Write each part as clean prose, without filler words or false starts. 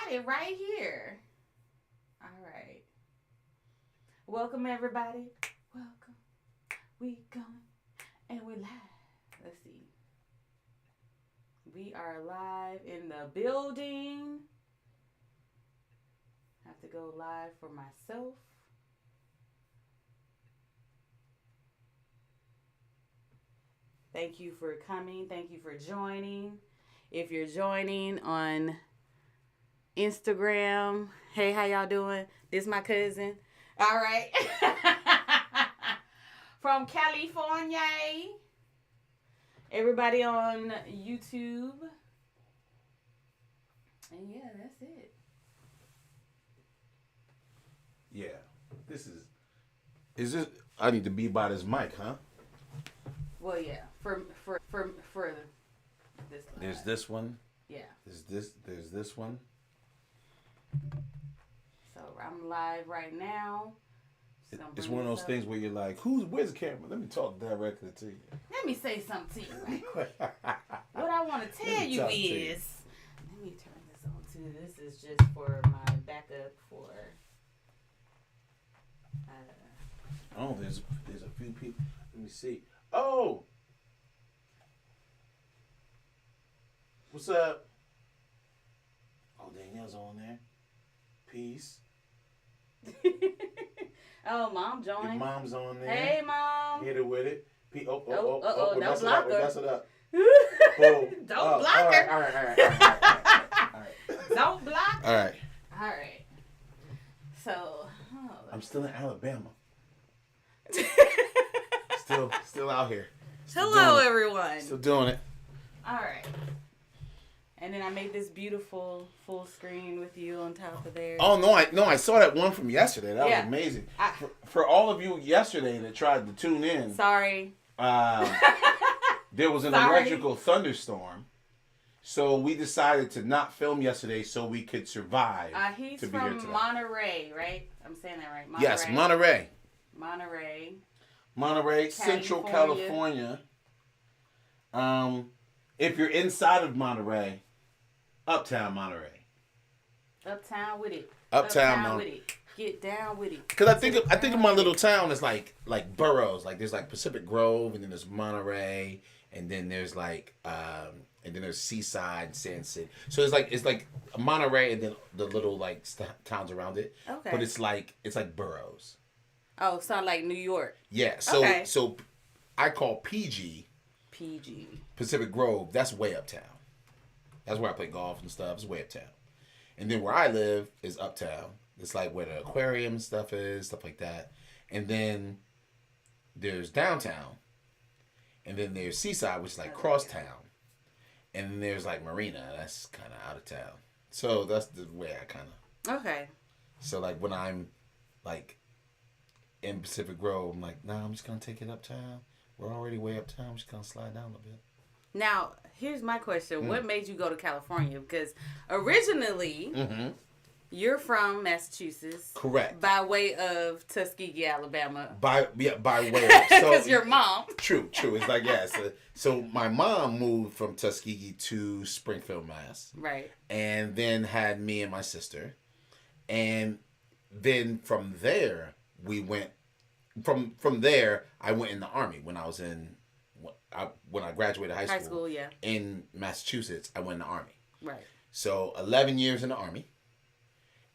got it right here. All right. Welcome, everybody. Welcome. We going and we live. Let's see. We are live in the building. Have to go live for myself. Thank you for coming. Thank you for joining. If you're joining on Instagram, hey, how y'all doing? This is my cousin. All right. From California. Everybody on YouTube. And yeah, that's it. Yeah. Is this, I need to be by this mic, huh? Well, yeah. For this one. There's this one. Yeah. There's this one. So I'm live right now. It's one of those things where you're like, where's the camera? Let me talk directly to you. Let me say something to you right quick. What I want to tell you is, let me turn this on too. This is just for my backup for. Oh, there's a few people. Let me see. Oh, what's up? Oh, Danielle's on there. Peace. Oh, Mom joined. Your mom's on there. Hey, Mom. Hit her with it. Don't block her. Mess it up. Don't block her. All right. Don't block her. All right. All right. So, I'm still in Alabama. Still out here. Hello, everyone. Still doing it. All right. And then I made this beautiful full screen with you on top of there. Oh no! I saw that one from yesterday. That was amazing. For all of you yesterday that tried to tune in. Sorry. There was an electrical thunderstorm, so we decided to not film yesterday so we could survive. He's from Monterey, right? I'm saying that right. Monterey. Yes, Monterey. Monterey, Central California. If you're inside of Monterey, Uptown Monterey. Uptown with it. Uptown with it. Get down with it. Because I think of my little town as like boroughs. Like there's like Pacific Grove, and then there's Monterey, and then there's like and then there's Seaside, Sand City. So it's like Monterey, and then the little like towns around it. Okay. But it's like boroughs. Oh, sound like New York. Yeah. So I call PG. Pacific Grove. That's way uptown. That's where I play golf and stuff. It's way uptown. And then where I live is uptown. It's like where the aquarium and stuff is, stuff like that. And then there's downtown. And then there's Seaside, which is like crosstown. And then there's like Marina. That's kind of out of town. So that's the way I kind of. Okay. So like when I'm like in Pacific Grove, I'm like, nah, I'm just going to take it uptown. We're already way uptown. I'm just going to slide down a little bit. Now, here's my question. What made you go to California? Because originally, you're from Massachusetts. Correct. By way of Tuskegee, Alabama. By way of. Because your mom. True. It's like, yeah. So my mom moved from Tuskegee to Springfield, Mass. Right. And then had me and my sister. And then from there, we went. From there, I went in the Army when I was when I graduated high school. High school, yeah. In Massachusetts, I went in the Army. Right. So 11 years in the Army.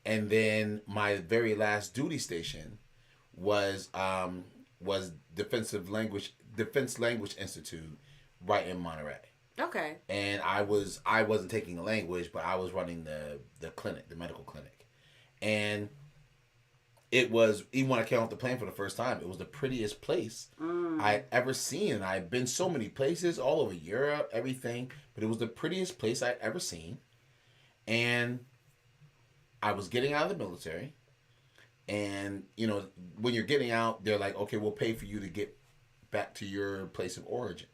And then my very last duty station was Defense Language Institute right in Monterey. Okay. And I wasn't taking a language, but I was running the clinic, the medical clinic. And it was, even when I came off the plane for the first time, it was the prettiest place I'd ever seen. And I'd been so many places, all over Europe, everything. But it was the prettiest place I'd ever seen. And I was getting out of the military. And, you know, when you're getting out, they're like, okay, we'll pay for you to get back to your place of origin.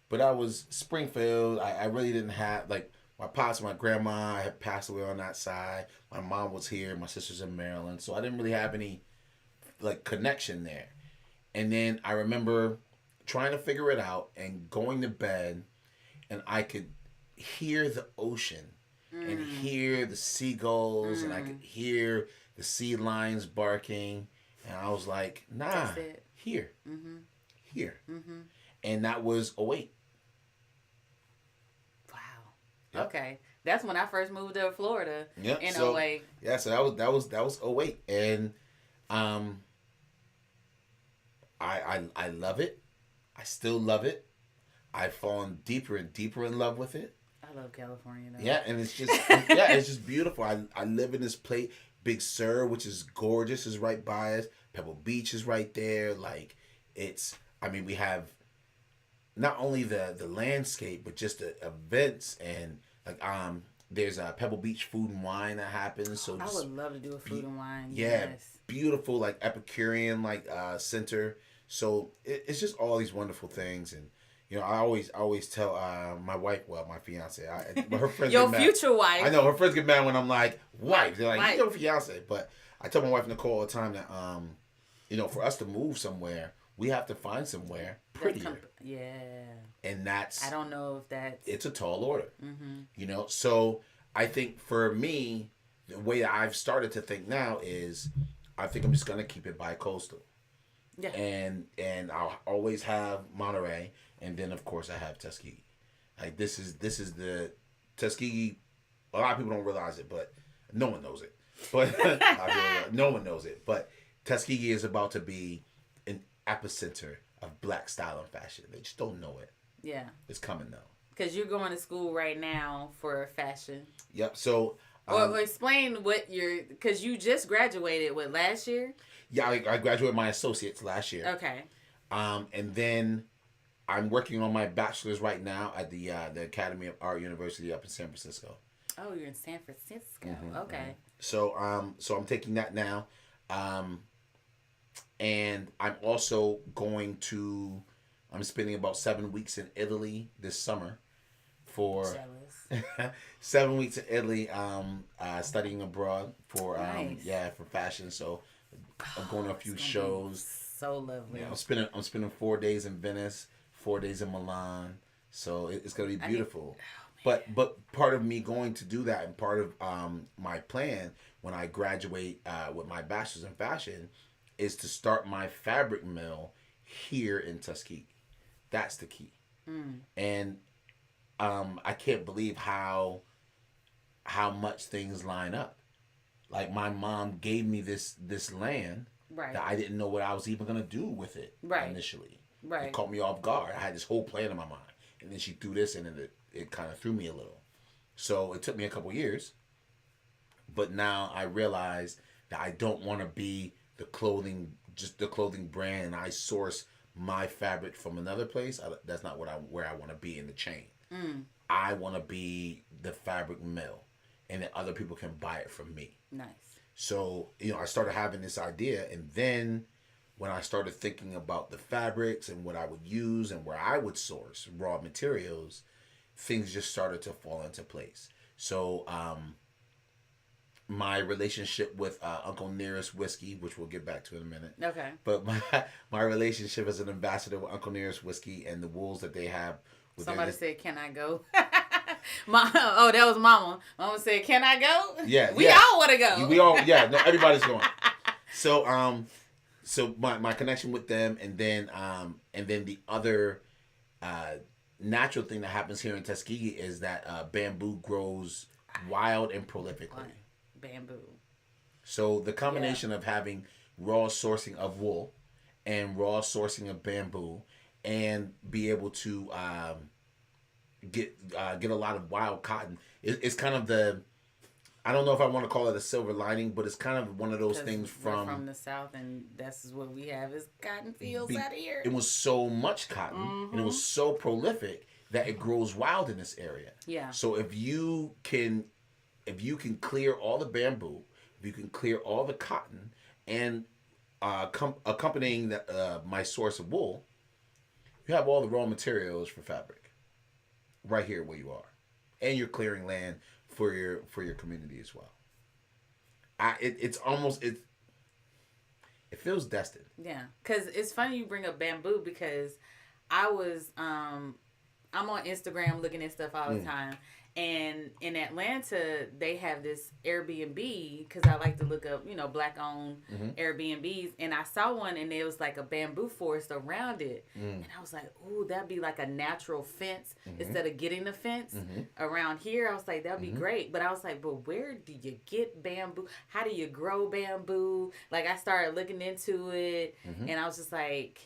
But I was Springfield. I really didn't have, like, my pops and my grandma had passed away on that side. My mom was here. My sister's in Maryland. So I didn't really have any, like, connection there. And then I remember trying to figure it out and going to bed, and I could hear the ocean and hear the seagulls, and I could hear the sea lions barking, and I was like, nah, here, here. And that was '08. Wow. Yep. Okay. That's when I first moved to Florida in so, 08. Yeah, so that was '08. And I love it. I still love it. I've fallen deeper and deeper in love with it. I love California though. Yeah, and it's just beautiful. I live in this place. Big Sur, which is gorgeous, is right by us. Pebble Beach is right there. Like, we have not only the landscape, but just the events, and like there's a Pebble Beach Food and Wine that happens. So I would love to do a food and wine. Yeah, yes. Beautiful, like Epicurean center. So it's just all these wonderful things. And I always tell my wife, well, my fiance, her friends your get future mad. wife. I know her friends get mad when I'm like wife. They're like, wife. Your fiance. But I tell my wife Nicole all the time that for us to move somewhere, we have to find somewhere prettier. Yeah. And that's, I don't know if that's, it's a tall order. So I think for me, the way that I've started to think now is, I think I'm just gonna keep it bi-coastal. Yeah. And I'll always have Monterey, and then of course I have Tuskegee. Like this is the Tuskegee. A lot of people don't realize it, but no one knows it. But no one knows it. But Tuskegee is about to be an epicenter of Black style and fashion. They just don't know it. Yeah. It's coming though. Because you're going to school right now for fashion. Yep. So. Well, explain what because you just graduated, last year? Yeah, I graduated my associates last year. Okay. And then I'm working on my bachelor's right now at the Academy of Art University up in San Francisco. Oh, you're in San Francisco. Okay. So I'm taking that now. And I'm also I'm spending about 7 weeks in Italy this summer for 7 weeks in Italy, studying abroad for for fashion. So I'm going to a few shows. So lovely. Yeah, I'm spending 4 days in Venice, 4 days in Milan. So it's gonna be beautiful. But part of me going to do that, and part of my plan when I graduate with my bachelor's in fashion, is to start my fabric mill here in Tuskegee. That's the key. And I can't believe how much things line up. Like, my mom gave me this land that I didn't know what I was even gonna do with it initially. It caught me off guard. I had this whole plan in my mind, and then she threw this in, and it kind of threw me a little. So it took me a couple years, but now I realize that I don't want to be the clothing brand, and I source my fabric from another place. That's not where I want to be in the chain. I want to be the fabric mill, and then other people can buy it from me. Nice. So, I started having this idea, and then when I started thinking about the fabrics and what I would use and where I would source raw materials, things just started to fall into place. So, my relationship with Uncle Nearest Whiskey, which we'll get back to in a minute. Okay. But my relationship as an ambassador with Uncle Nearest Whiskey and the wools that they have. Somebody said, "Can I go?" That was Mama. Mama said, "Can I go?" Yeah. We all want to go. We all, no, everybody's going. So, so my connection with them, and then the other natural thing that happens here in Tuskegee is that bamboo grows wild and prolifically. Bamboo. So the combination of having raw sourcing of wool and raw sourcing of bamboo, and be able to get a lot of wild cotton, it's kind of the, I don't know if I want to call it a silver lining, but it's kind of one of those things from the South, and that's what we have is cotton fields out here. It was so much cotton, and it was so prolific that it grows wild in this area. Yeah. So if you can clear all the bamboo, if you can clear all the cotton, and accompanying my source of wool, you have all the raw materials for fabric right here where you are, and you're clearing land for your community as well. It feels destined. Yeah, because it's funny you bring up bamboo, because I I'm on Instagram looking at stuff all the time. And in Atlanta, they have this Airbnb because I like to look up, Black-owned Airbnbs. And I saw one, and there was like a bamboo forest around it. And I was like, ooh, that'd be like a natural fence instead of getting the fence around here. I was like, that'd be great. But I was like, but where do you get bamboo? How do you grow bamboo? Like, I started looking into it, and I was just like,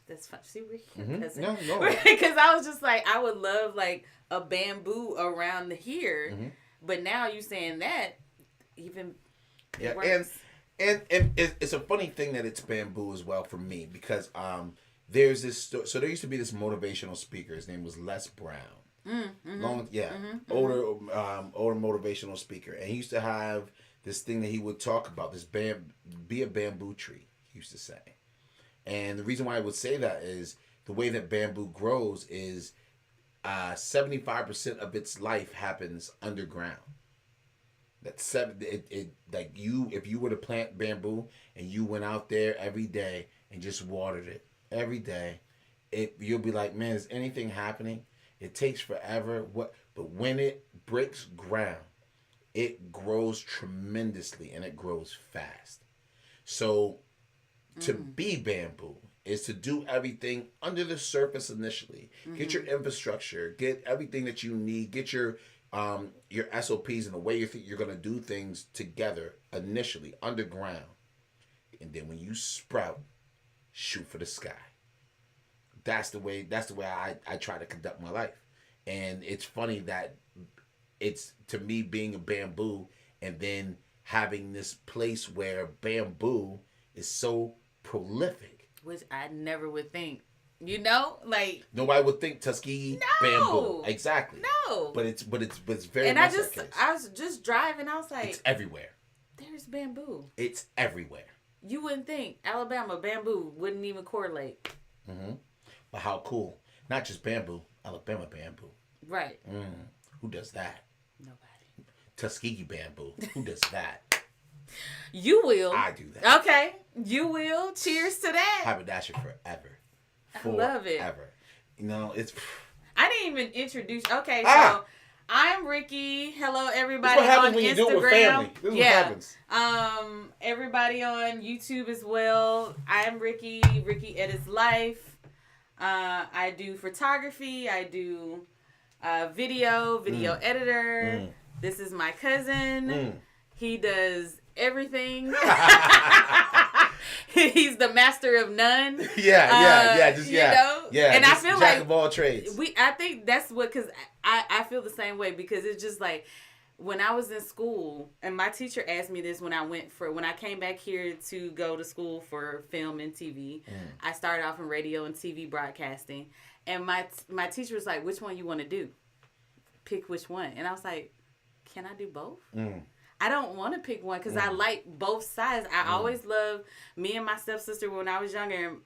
that's fun. See, we're here, cousin. No. Because I was just like, I would love like a bamboo around here, but now you saying that even worse. and it's a funny thing that it's bamboo as well for me because there's this so there used to be this motivational speaker. His name was Les Brown. Older motivational speaker, and he used to have this thing that he would talk about, this be a bamboo tree, he used to say. And the reason why I would say that is the way that bamboo grows is 75% of its life happens underground. That's like if you were to plant bamboo and you went out there every day and just watered it every day, you'll be like, man, is anything happening? It takes forever. But when it breaks ground, it grows tremendously and it grows fast. So to be bamboo is to do everything under the surface initially. Get your infrastructure, get everything that you need, get your SOPs and the way you're going to do things together initially underground. And then when you sprout, shoot for the sky. That's the way I try to conduct my life. And it's funny that it's, to me, being a bamboo and then having this place where bamboo is so prolific, which I never would think. Like nobody would think Tuskegee bamboo. Exactly. No. But it's very. And much I was just driving. I was like, it's everywhere. There's bamboo. It's everywhere. You wouldn't think Alabama bamboo wouldn't even correlate. But how cool? Not just bamboo, Alabama bamboo. Right. Who does that? Nobody. Tuskegee bamboo. Who does that? You will. I do that. Okay. You will. Cheers to that. Haberdasher forever. I love it. Forever. It's... I didn't even introduce... Okay, so I'm Ricky. Hello, everybody on Instagram. When you do it with family. This is what happens. Everybody on YouTube as well. I'm Ricky. Ricky Edits Life. I do photography. I do video editor. This is my cousin. He does everything. He's the master of none. Yeah. And I feel jack of all trades. I think that's what, because I feel the same way, because it's just like when I was in school, and my teacher asked me this when I came back here to go to school for film and TV. I started off in radio and TV broadcasting, and my teacher was like, "Which one you want to do? Pick which one." And I was like, "Can I do both?" I don't want to pick one because I like both sides. I always loved, me and my stepsister when I was younger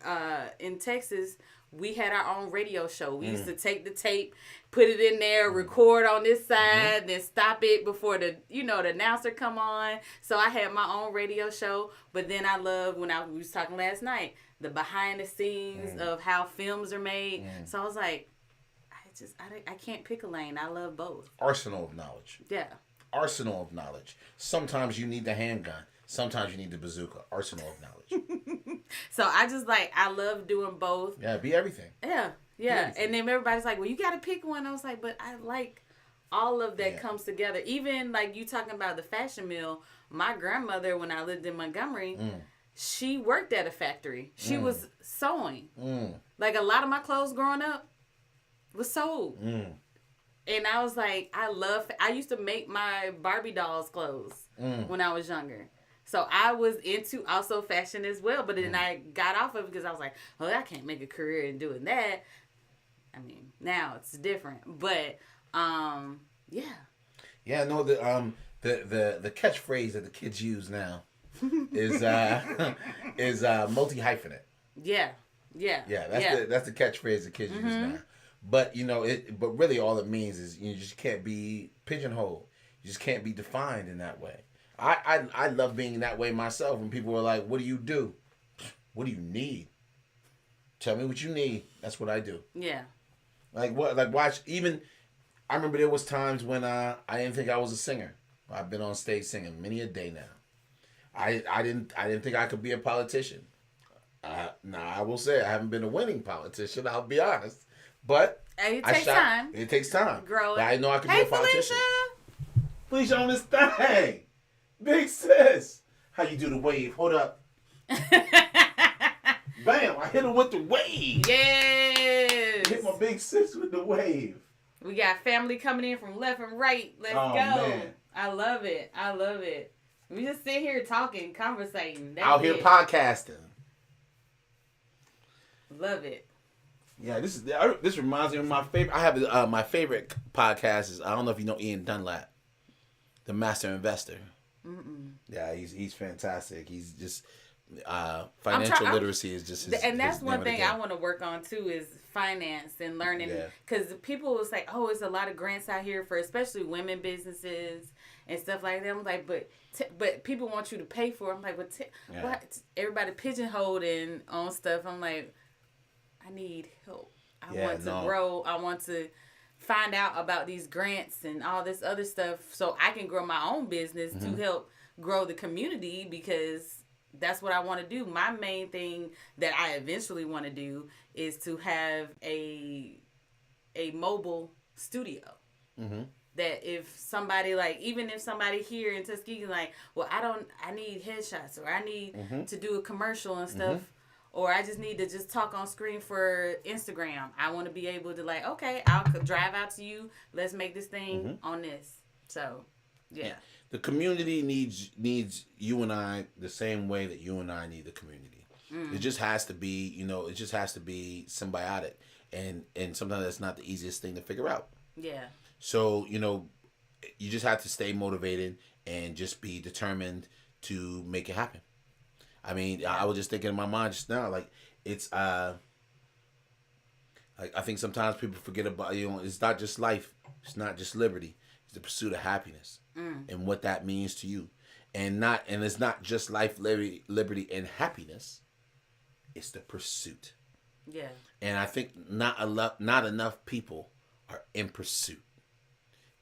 in Texas, we had our own radio show. We used to take the tape, put it in there, record on this side, then stop it before the announcer come on. So I had my own radio show. But then I love, we was talking last night, the behind the scenes of how films are made. So I was like, I can't pick a lane. I love both. Arsenal of knowledge. Yeah. Arsenal of knowledge. Sometimes you need the handgun. Sometimes you need the bazooka. Arsenal of knowledge. So I love doing both. Yeah, be everything. Yeah. Everything. And then everybody's like, well, you got to pick one. I was like, but I like all of that comes together. Even like you talking about the fashion mill, my grandmother, when I lived in Montgomery, she worked at a factory. She was sewing. Like a lot of my clothes growing up was sold. And I was like, I used to make my Barbie dolls clothes when I was younger. So I was into also fashion as well. But then I got off of it because I was like, oh, I can't make a career in doing that. I mean, now it's different. But, yeah. Yeah, no, the catchphrase that the kids use now is multi-hyphenate. Yeah. That's the catchphrase the kids use now. But but really all it means is you just can't be pigeonholed. You just can't be defined in that way. I love being that way myself. When people are like, "What do you do? What do you need? Tell me what you need." That's what I do. Yeah. Like what? Like watch. Even I remember there was times when I didn't think I was a singer. I've been on stage singing many a day now. I didn't think I could be a politician. Now I will say I haven't been a winning politician. I'll be honest, but Hey, it takes time. It takes time. Growing. But I know I can Hey, be a politician. Felicia. Felicia on this thing, big sis. How you do the wave? Hold up. Bam! I hit her with the wave. Yes. Hit my big sis with the wave. We got family coming in from left and right. Let's go. Man. I love it. I love it. We just sit here talking, conversating. Out here podcasting. Love it. Yeah, this reminds me of my favorite. I have my favorite podcast is, I don't know if you know Ian Dunlap, the Master Investor. Mm-mm. Yeah, he's fantastic. He's just financial literacy is just his, and that's his one thing I want to work on too is finance and learning, because people will say, oh, it's a lot of grants out here for especially women businesses and stuff like that. I'm like, but people want you to pay for it. I'm like, what? Everybody pigeonholed on stuff. I'm like, I need help. I want to grow. I want to find out about these grants and all this other stuff so I can grow my own business to help grow the community, because that's what I want to do. My main thing that I eventually want to do is to have a mobile studio. Mm-hmm. That if somebody, like, even if somebody here in Tuskegee, like, well, I need headshots, or I need to do a commercial and stuff, or I just need to just talk on screen for Instagram. I want to be able to, like, okay, I'll drive out to you. Let's make this thing on this. So, yeah. The community needs you and I the same way that you and I need the community. It just has to be, it just has to be symbiotic. And sometimes that's not the easiest thing to figure out. Yeah. So, you just have to stay motivated and just be determined to make it happen. I mean, I was just thinking in my mind just now, like, it's, like, I think sometimes people forget about, it's not just life. It's not just liberty. It's the pursuit of happiness and what that means to you. And it's not just life, liberty, and happiness. It's the pursuit. Yeah. And I think not enough people are in pursuit.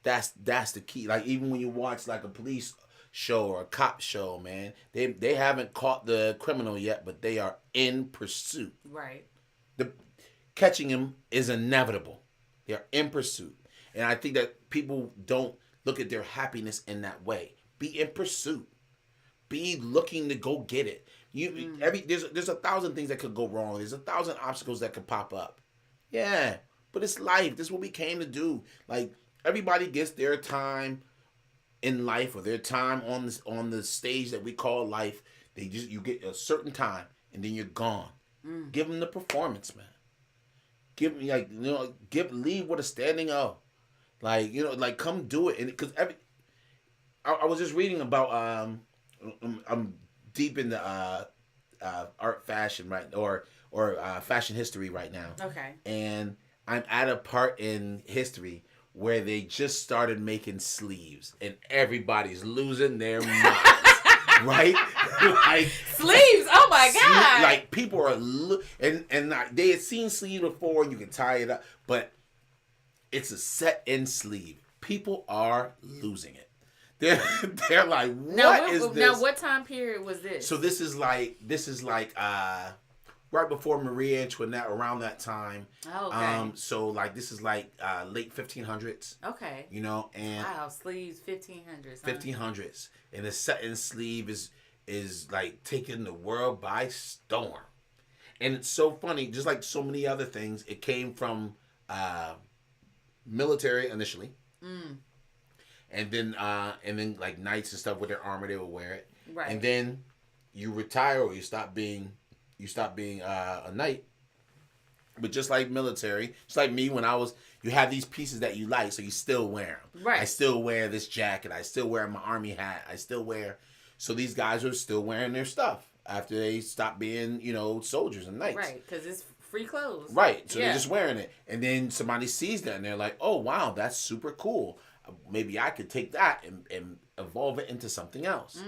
That's the key. Like, even when you watch like a police show or a cop show, man, they haven't caught the criminal yet, but they are in pursuit. Right. Catching him is inevitable. They are in pursuit. And I think that people don't look at their happiness in that way. Be in pursuit. Be looking to go get it. There's 1,000 things that could go wrong. There's 1,000 obstacles that could pop up. Yeah, but it's life. This is what we came to do. Like, everybody gets their time in life, or their time on the stage that we call life. You get a certain time, and then you're gone. Give them the performance, man. Leave with a standing O. Like, come do it. And because I was just reading about I'm deep into art, fashion, right, or fashion history right now. Okay. And I'm at a part in history where they just started making sleeves, and everybody's losing their minds. Right? Like, sleeves. Oh my God. Like, people are and they had seen sleeves before, and you can tie it up, but it's a set in sleeve. People are losing it. They're like, what is this? Now, what time period was this? So this is like right before Marie Antoinette, around that time. Oh, okay. So like this is like late 1500s. Okay. And wow, sleeves 1500s. 1500s, and the set in sleeve is like taking the world by storm, and it's so funny. Just like so many other things, it came from military initially. And then like knights and stuff with their armor, they would wear it. Right. And then you retire, or you stop being a knight. But just like military, just like me, you have these pieces that you like, so you still wear them. Right. I still wear this jacket. I still wear my army hat. So these guys are still wearing their stuff after they stop being, soldiers and knights. Right, because it's free clothes. Right, so they're just wearing it. And then somebody sees that, and they're like, oh, wow, that's super cool. Maybe I could take that and evolve it into something else.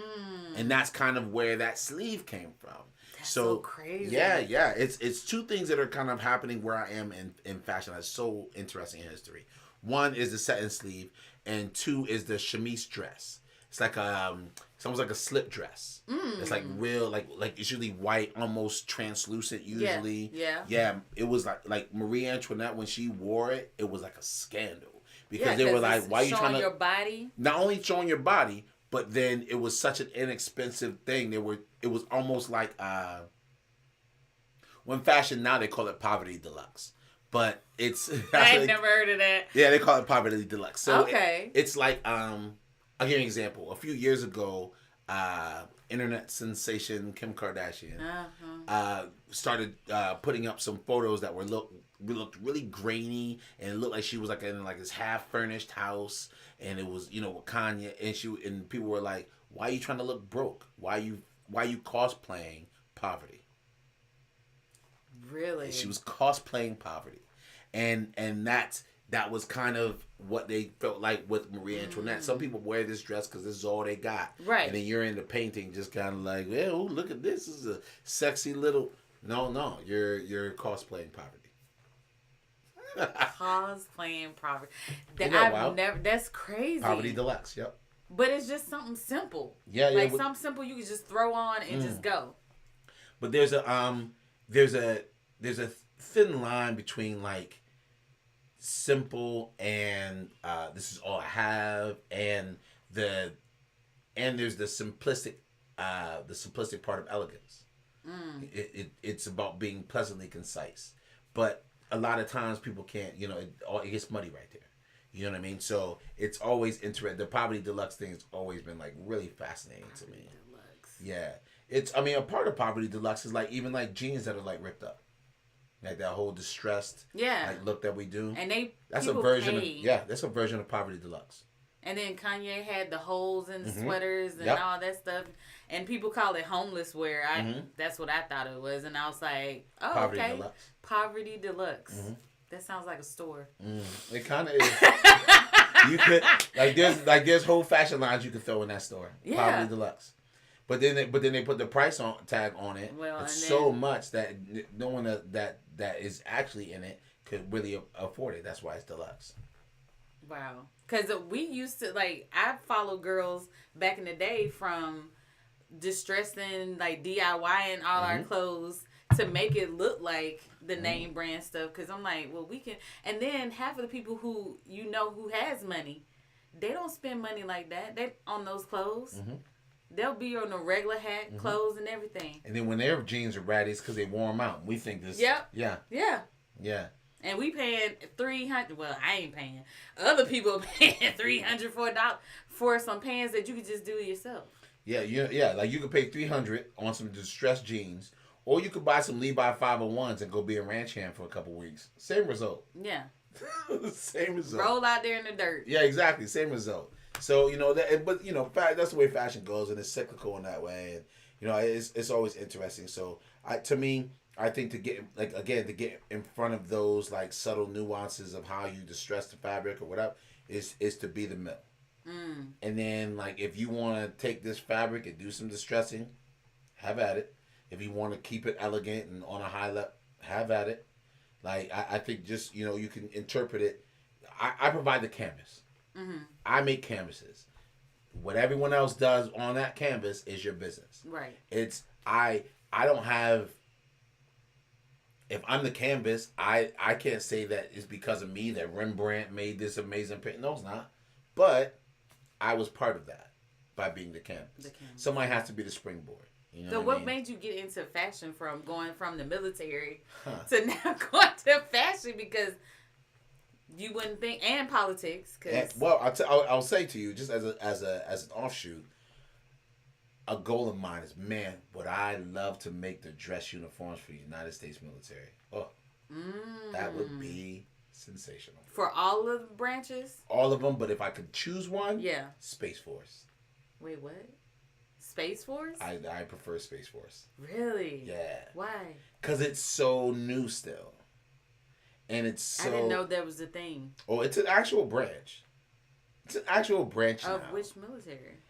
And that's kind of where that sleeve came from. That's so crazy. Yeah. It's two things that are kind of happening where I am in fashion. That's so interesting in history. One is the satin sleeve, and two is the chemise dress. It's like it's almost like a slip dress. It's like real, like it's usually white, almost translucent. Usually, yeah. It was like Marie Antoinette when she wore it. It was like a scandal because they were like, "Why are you trying to your body?" Not only showing your body, but then it was such an inexpensive thing. It was almost like when fashion now they call it poverty deluxe. But it's I ain't never heard of that. Yeah, they call it poverty deluxe. So okay. It's like I'll give you an example. A few years ago, internet sensation Kim Kardashian started putting up some photos that looked really grainy, and it looked like she was like in like this half furnished house, and it was with Kanye, and people were like, "Why are you trying to look broke? Why are you cosplaying poverty?" Really? And she was cosplaying poverty, and that was kind of what they felt like with Marie Antoinette. Some people wear this dress because this is all they got. Right. And then you're in the painting just kind of like, oh, look at this. This is a sexy little... No. You're cosplaying poverty. Cosplaying poverty. That's crazy. Poverty deluxe, yep. But it's just something simple. Yeah. Like something simple you can just throw on and just go. But there's a thin line between like simple and this is all I have, and there's the simplistic part of elegance. It's about being pleasantly concise, but a lot of times people can't. It gets muddy right there. You know what I mean? So it's always interesting. The poverty deluxe thing has always been like really fascinating to me. Deluxe. Yeah, a part of poverty deluxe is like even like jeans that are like ripped up. Like that whole distressed look that we do. And that's a version of poverty deluxe. And then Kanye had the holes in the sweaters and all that stuff. And people call it homeless wear. That's what I thought it was. And I was like, oh, poverty okay. Deluxe. Poverty Deluxe. That sounds like a store. It kind of is. You could there's whole fashion lines you could throw in that store. Yeah. Poverty Deluxe. But then they put the price tag on it. Well, it's so much that no one that is actually in it could really afford it. That's why it's deluxe. Wow. Because we used to, I follow girls back in the day from distressing, DIYing all our clothes to make it look like the name brand stuff. Because I'm like, well, we can. And then half of the people who has money, they don't spend money like that. They on those clothes. They'll be on the regular hat, clothes, and everything. And then when their jeans are ratty, it's because they wore them out. We think this. Yep. Yeah. And we paying $300. Well, I ain't paying. Other people are paying $300 for some pants that you could just do yourself. Yeah. Like you could pay $300 on some distressed jeans, or you could buy some Levi 501s and go be a ranch hand for a couple weeks. Same result. Yeah. Same result. Roll out there in the dirt. Yeah, exactly. Same result. So that's the way fashion goes, and it's cyclical in that way, and it's always interesting. So I think to get in front of those like subtle nuances of how you distress the fabric or whatever is to be the mill. And then like if you want to take this fabric and do some distressing, have at it. If you want to keep it elegant and on a high level, have at it. Like I think just you can interpret it. I provide the canvas. I make canvases. What everyone else does on that canvas is your business. Right. It's I don't have. If I'm the canvas, I can't say that it's because of me that Rembrandt made this amazing painting. No, it's not. But I was part of that by being the canvas. Somebody has to be the springboard. So what made you get into fashion from going from the military to now going to fashion? Because you wouldn't think, and politics. I'll say to you, just as an offshoot, a goal of mine is, man, would I love to make the dress uniforms for the United States military? Oh, that would be sensational. For all of the branches? All of them, but if I could choose one, Space Force. Wait, what? Space Force? I prefer Space Force. Really? Yeah. Why? Because it's so new still. And it's so... I didn't know that was a thing. Oh, it's an actual branch. It's an actual branch of now. Which military?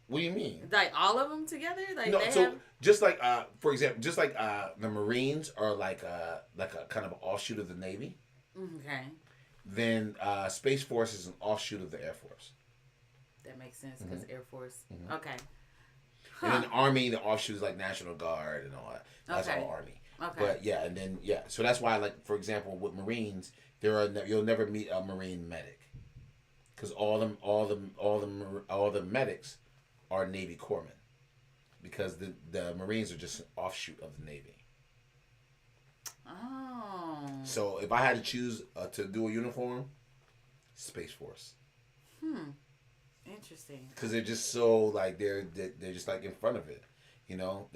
What do you mean? Like all of them together? Like No, they so have... just like for example, just like the Marines are like a kind of offshoot of the Navy. Okay. Then Space Force is an offshoot of the Air Force. That makes sense because Air Force. Okay. Huh. And then Army, the offshoot is like National Guard and all that. That's all Army. Okay. But yeah, and then so that's why, like for example, with Marines, you'll never meet a Marine medic, because all the medics are Navy corpsmen, because the Marines are just an offshoot of the Navy. Oh. So if I had to choose to do a uniform, Space Force. Interesting. Because they're just so like they're just like in front of it, you know.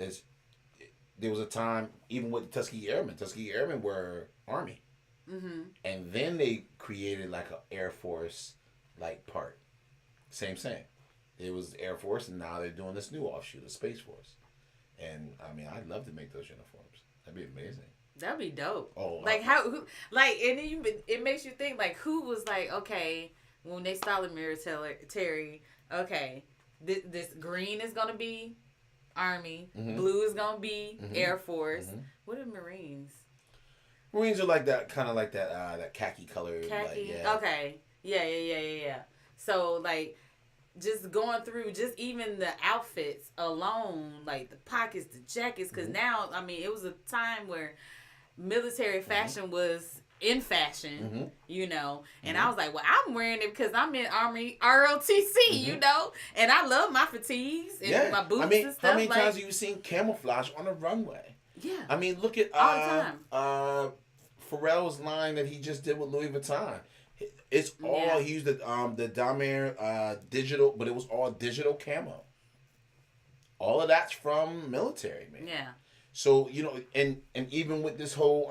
There was a time even with the Tuskegee Airmen. Tuskegee Airmen were Army, and then they created like an Air Force like part. Same. It was Air Force, and now they're doing this new offshoot of Space Force. And I mean, I'd love to make those uniforms. That'd be amazing. That'd be dope. Oh, like and then it makes you think like who was like, okay, when they started military, okay, this green is gonna be Army, blue is gonna be Air Force. What are Marines? Marines are like that, kind of like that khaki color. Khaki. Like, yeah. Okay. Yeah. So like, just going through just even the outfits alone, like the pockets, the jackets, because now I mean it was a time where military fashion was in fashion, you know, and I was like, well, I'm wearing it because I'm in Army ROTC, you know, and I love my fatigues and my boots and stuff. How many times have you seen camouflage on a runway? Yeah. I mean, look at all the time. Pharrell's line that he just did with Louis Vuitton. It's all he used the Dahmer digital, but it was all digital camo. All of that's from military, man. Yeah. So you know, and even with this whole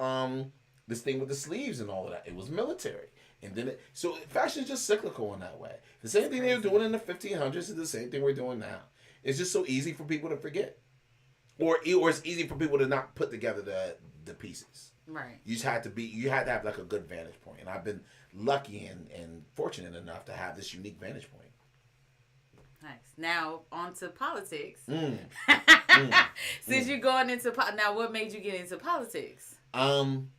this thing with the sleeves and all of that, it was military. And then so fashion is just cyclical in that way. The same thing they were doing in the 1500s is the same thing we're doing now. It's just so easy for people to forget, or it's easy for people to not put together the pieces. Right. You had to have like a good vantage point, and I've been lucky and fortunate enough to have this unique vantage point. Nice. Now on to politics. Since you're going into now, what made you get into politics? I'm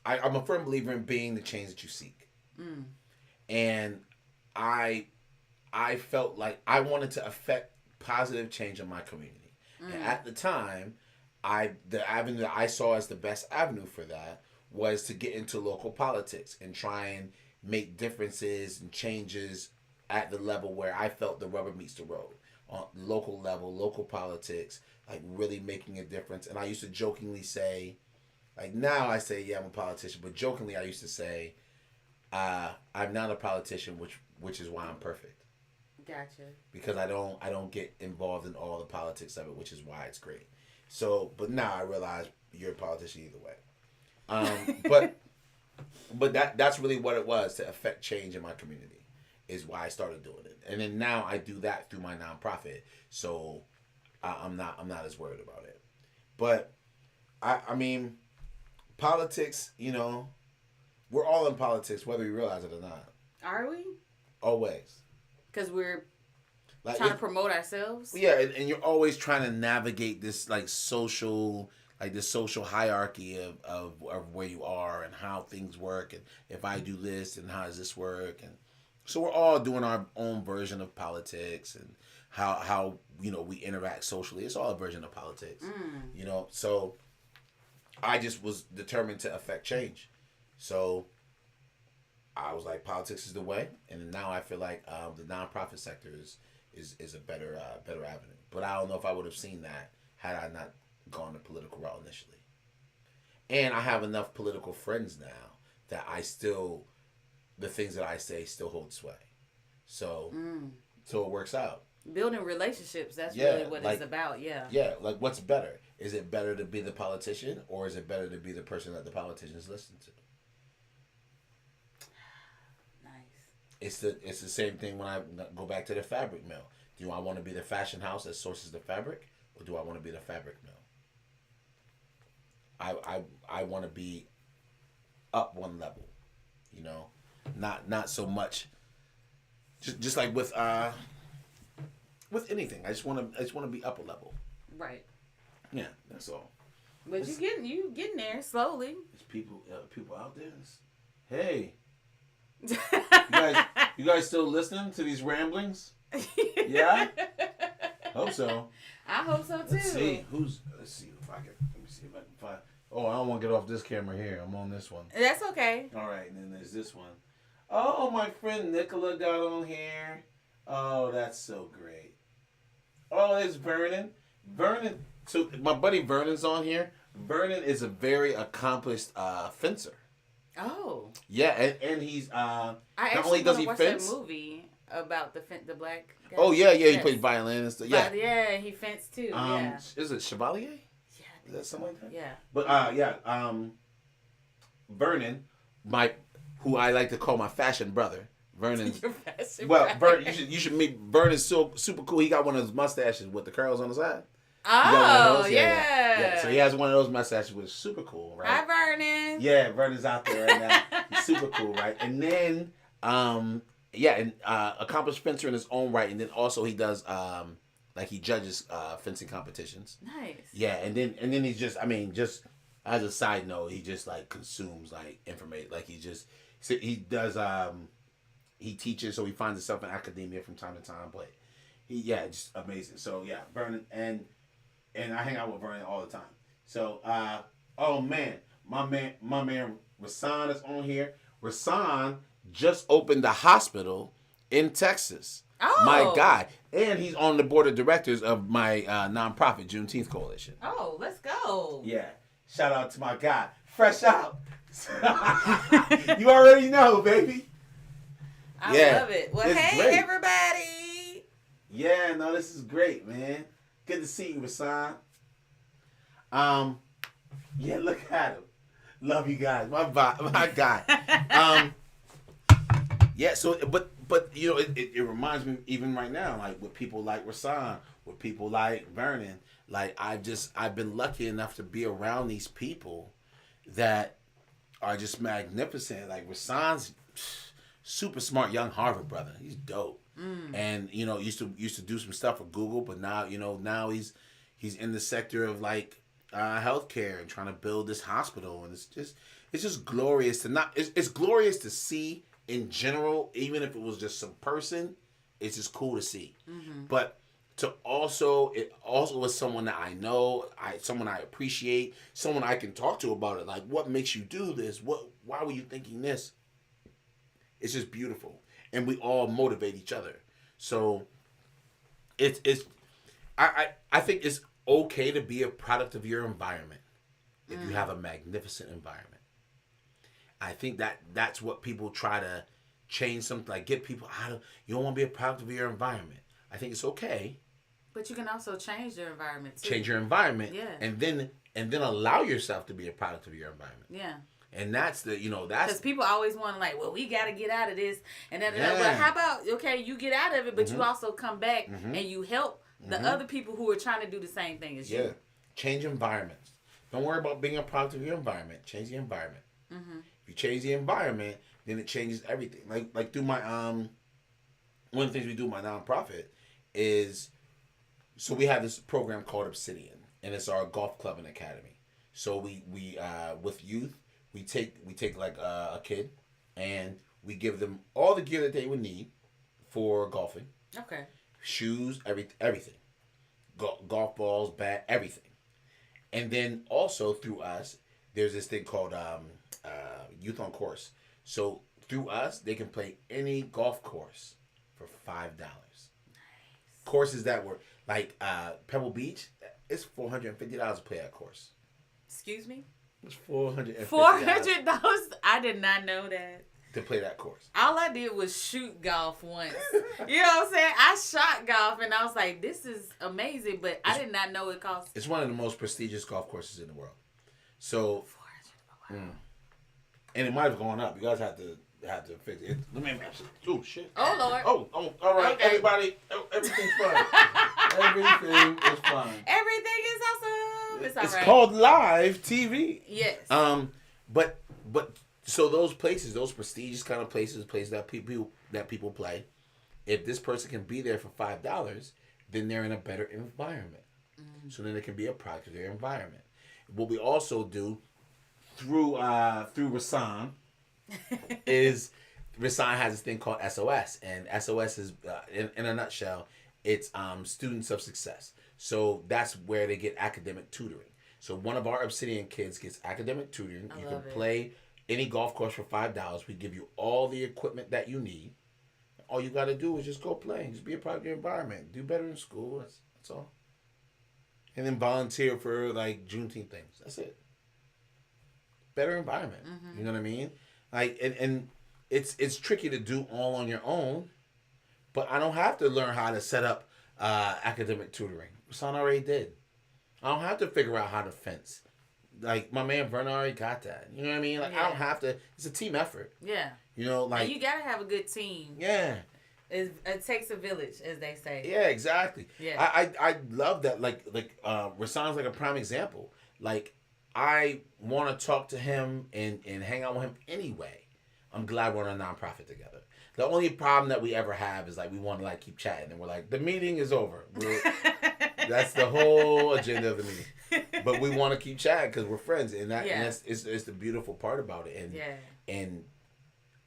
a firm believer in being the change that you seek, and I felt like I wanted to affect positive change in my community, and at the time, the avenue that I saw as the best avenue for that was to get into local politics and try and make differences and changes at the level where I felt the rubber meets the road. On local level, local politics, like really making a difference. And I used to jokingly say, like now I say, yeah, I'm a politician, but jokingly I used to say, I'm not a politician, which is why I'm perfect. Gotcha. Because I don't get involved in all the politics of it, which is why it's great. So, but now I realize you're a politician either way. But that's really what it was, to affect change in my community, is why I started doing it. And then now I do that through my nonprofit. So I'm not as worried about it. But I mean, politics, you know, we're all in politics whether we realize it or not. Are we? Always. Because we're trying to promote ourselves? Yeah, and you're always trying to navigate this like social hierarchy of where you are and how things work, and if I do this and how does this work, and so we're all doing our own version of politics and how you know we interact socially. It's all a version of politics, you know. So I just was determined to affect change. So I was like, politics is the way, and now I feel like the nonprofit sector is a better avenue. But I don't know if I would have seen that had I not gone the political route initially. And I have enough political friends now that the things that I say still hold sway. So so it works out. Building relationships, that's really what it's about, yeah. Yeah, like what's better? Is it better to be the politician, or is it better to be the person that the politicians listen to? It's the same thing when I go back to the fabric mill. Do I want to be the fashion house that sources the fabric, or do I want to be the fabric mill? I want to be up one level, you know, not so much. Just like with with anything. I just want to be upper level. Right. Yeah, that's all. But you getting there slowly. There's people out there. Hey, you guys still listening to these ramblings? Yeah. Hope so. I hope so too. Let's see if I can. Let me see if I can find. Oh, I don't want to get off this camera here. I'm on this one. That's okay. All right, and then there's this one. Oh, my friend Nicola got on here. Oh, that's so great. Oh, there's Vernon. So my buddy Vernon's on here. Vernon is a very accomplished fencer. Oh. Yeah, and he's I not only does he fence. That movie about the black guy. Oh yeah, he plays violin and stuff. Yeah. But, yeah, he fenced too. Yeah. Is it Chevalier? Yeah. Is that something like that? Yeah. But Vernon, who I like to call my fashion brother. Vernon. Your fashion Well, brother. Vernon, you should meet Vernon's so super cool. He got one of those mustaches with the curls on the side. Oh, yeah. So he has one of those mustaches, which is super cool, right? Hi, Vernon. Yeah, Vernon's out there right now. He's super cool, right? And then, accomplished fencer in his own right. And then also he does, he judges fencing competitions. Nice. Yeah, and then he's just as a side note, he just consumes information. He does he teaches, so he finds himself in academia from time to time. But just amazing. So yeah, Vernon and I hang out with Vernon all the time. So oh man, my man Rasan is on here. Rasan just opened a hospital in Texas. Oh. My God. And he's on the board of directors of my nonprofit, Juneteenth Coalition. Oh, let's go. Yeah. Shout out to my guy. Fresh out. You already know, baby. I love it. Well, it's hey, great. everybody. Yeah, no, this is great, man. Good to see you, Rasan. Yeah, look at him. Love you guys. My guy. Yeah, so, but it reminds me even right now, with people like Rasan, with people like Vernon, I've been lucky enough to be around these people that are just magnificent. Rasan's super smart young Harvard brother. He's dope. And used to do some stuff for Google, but now he's in the sector of healthcare and trying to build this hospital, and it's just glorious it's glorious to see in general, even if it was just some person. It's just cool to see. Mm-hmm. But it also was someone that I know, someone I appreciate, someone I can talk to about it. What makes you do this? Why were you thinking this? It's just beautiful, and we all motivate each other. So I think it's okay to be a product of your environment if you have a magnificent environment. I think that's what people try to change something, get people out of. You don't want to be a product of your environment. I think it's okay. But you can also change your environment too. Change your environment. Yeah. And then allow yourself to be a product of your environment. Yeah. And that's because people always want to we got to get out of this and that. Yeah. But how about you get out of it, but you also come back and you help the other people who are trying to do the same thing as you. Yeah. Change environments. Don't worry about being a product of your environment. Change the environment. Mm-hmm. If you change the environment, then it changes everything. Like through my one of the things we do in my nonprofit is, so we have this program called Obsidian, and it's our golf club and academy. So we with youth, we take a kid, and we give them all the gear that they would need for golfing. Okay. Shoes, everything. Golf balls, bat, everything. And then also through us, there's this thing called Youth on Course. So through us, they can play any golf course for $5. Nice. Courses that were Pebble Beach, it's $450 to play that course. Excuse me? It's $450. $400? I did not know that. To play that course. All I did was shoot golf once. You know what I'm saying? I shot golf and I was like, this is amazing, but I did not know it cost. It's one of the most prestigious golf courses in the world. So, $400. Wow. And it might have gone up. You guys have to fix it. Let me match it. Oh shit. Oh Lord. Oh, all right, okay. Everybody. Everything's fine. Everything is fine. Everything is awesome. It's all right. It's called live TV. Yes. But so those places, those prestigious kind of places that people play, if this person can be there for $5, then they're in a better environment. So then it can be a product of their environment. What we also do through Rasan is Rasan has this thing called SOS, and SOS is in a nutshell, it's students of success. So that's where they get academic tutoring. So one of our Obsidian kids gets academic tutoring. You can play any golf course for $5. We give you all the equipment that you need. All you got to do is just go play. Just be a part of your environment. Do better in school. That's all. And then volunteer for like Juneteenth things. That's it. Better environment. You know what I mean? Like and it's tricky to do all on your own, but I don't have to learn how to set up academic tutoring. Son already did. I don't have to figure out how to fence. Like my man Vernon already got that. You know what I mean? Like I don't have to. It's a team effort. Yeah. You know, like and you gotta have a good team. Yeah. It takes a village, as they say. Yeah, exactly. Yeah. I love that. Like Rasan's like a prime example. Like I want to talk to him and hang out with him anyway. I'm glad we're in a nonprofit together. The only problem that we ever have is like we want to like keep chatting and we're like the meeting is over. That's the whole agenda of the meeting. But we want to keep chatting because we're friends, and that's it's the beautiful part about it. And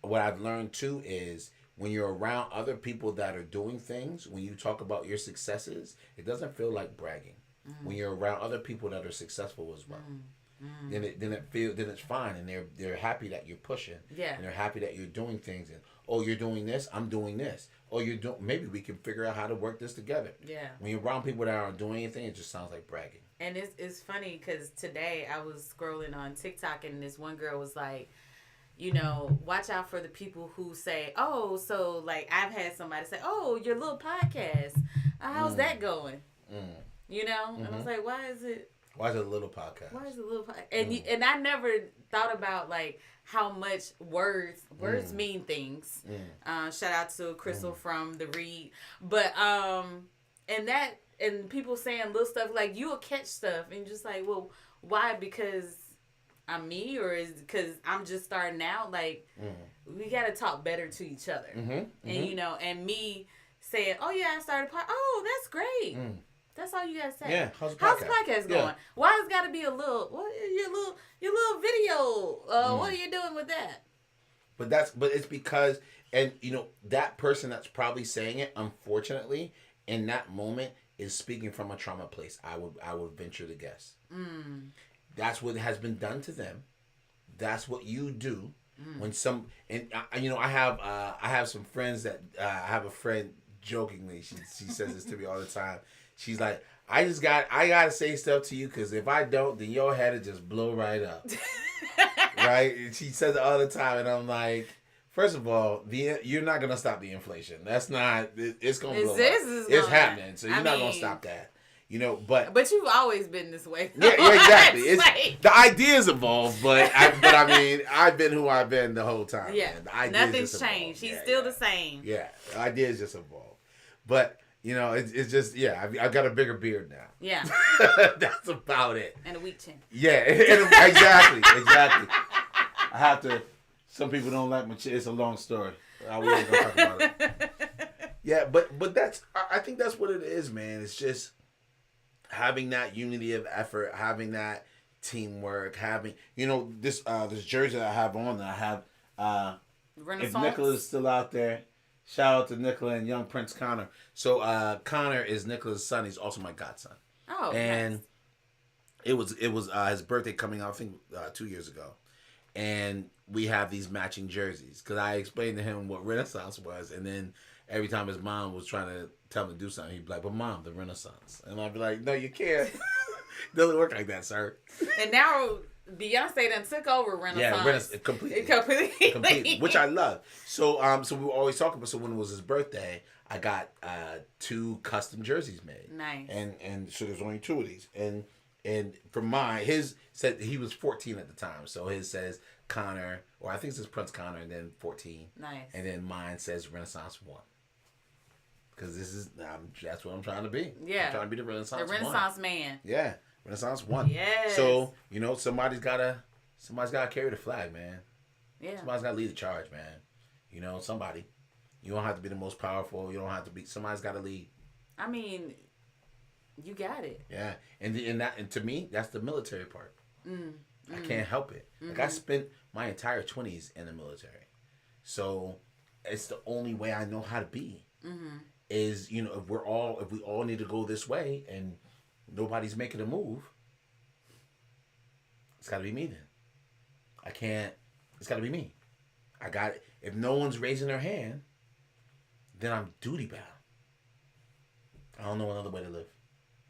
what I've learned too is when you're around other people that are doing things, when you talk about your successes, it doesn't feel like bragging. When you're around other people that are successful as well. Then it's fine, and they're happy that you're pushing. Yeah. And they're happy that you're doing things, and you're doing this, I'm doing this. Maybe we can figure out how to work this together. Yeah. When you're around people that aren't doing anything, it just sounds like bragging. And it's funny because today I was scrolling on TikTok and this one girl was like, you know, watch out for the people who say, oh, so like I've had somebody say, oh, your little podcast, how's that going? You know, and I was like, why is it a little podcast? Why is it a little podcast? And I never thought about like how much words mean things. Shout out to Crystal from the Read, but and people saying little stuff like you'll catch stuff and just like, well, why? Because I'm me, or is it because I'm just starting out? Like we gotta talk better to each other, and you know, and me saying, oh yeah, I started oh, that's great. That's all you gotta say. Yeah, how's the podcast going? Yeah. Why has got to be a little? What your little video? What are you doing with that? But it's because, and you know, that person that's probably saying it, unfortunately, in that moment, is speaking from a trauma place. I would venture to guess. That's what has been done to them. That's what you do when I have some friends that I have a friend jokingly. She says this to me all the time. She's like, I gotta say stuff to you because if I don't, then your head will just blow right up. Right? And she says it all the time, and I'm like, first of all, you're not gonna stop the inflation. That's not. It's gonna blow up. It's happening, so you're not gonna stop that. You know, but you've always been this way. Yeah, exactly. The ideas evolve, but I mean, I've been who I've been the whole time. Yeah, nothing's changed. He's still the same. Yeah, the ideas just evolve, but. You know, it's just, I've got a bigger beard now. Yeah. That's about it. And a weak chin. Yeah, exactly. I have to, some people don't like my chin. It's a long story. We ain't going to talk about it. Yeah, but I think that's what it is, man. It's just having that unity of effort, having that teamwork, having, you know, this jersey that I have on, that I have, if Nicola's still out there, shout out to Nicola and young Prince Connor. So Connor is Nicola's son. He's also my godson. Oh, and nice. it was his birthday coming out, I think 2 years ago, and we have these matching jerseys because I explained to him what Renaissance was, and then every time his mom was trying to tell him to do something, he'd be like, "But mom, the Renaissance," and I'd be like, "No, you can't. Doesn't work like that, sir." And now Beyonce done took over Renaissance. Yeah, completely, which I love. So we were always talking about. So when it was his birthday, I got 2 custom jerseys made. Nice. And so there's only 2 of these. And for mine, his said he was 14 at the time. So his says Connor, or I think it says Prince Connor, and then 14. Nice. And then mine says Renaissance 1. Because that's what I'm trying to be. Yeah. I'm trying to be the Renaissance 1. The Renaissance man. Yeah. Renaissance 1. Yes. So, you know, somebody's gotta carry the flag, man. Yeah. Somebody's gotta lead the charge, man. You know, somebody. You don't have to be the most powerful. You don't have to be. Somebody's gotta lead. I mean, you got it. Yeah, and to me, that's the military part. I can't help it. Like Mm-hmm. I spent my entire 20s in the military, so it's the only way I know how to be. Mm-hmm. Is if we all need to go this way and nobody's making a move, it's got to be me then. I can't. It's got to be me. I got it. If no one's raising their hand, then I'm duty bound. I don't know another way to live.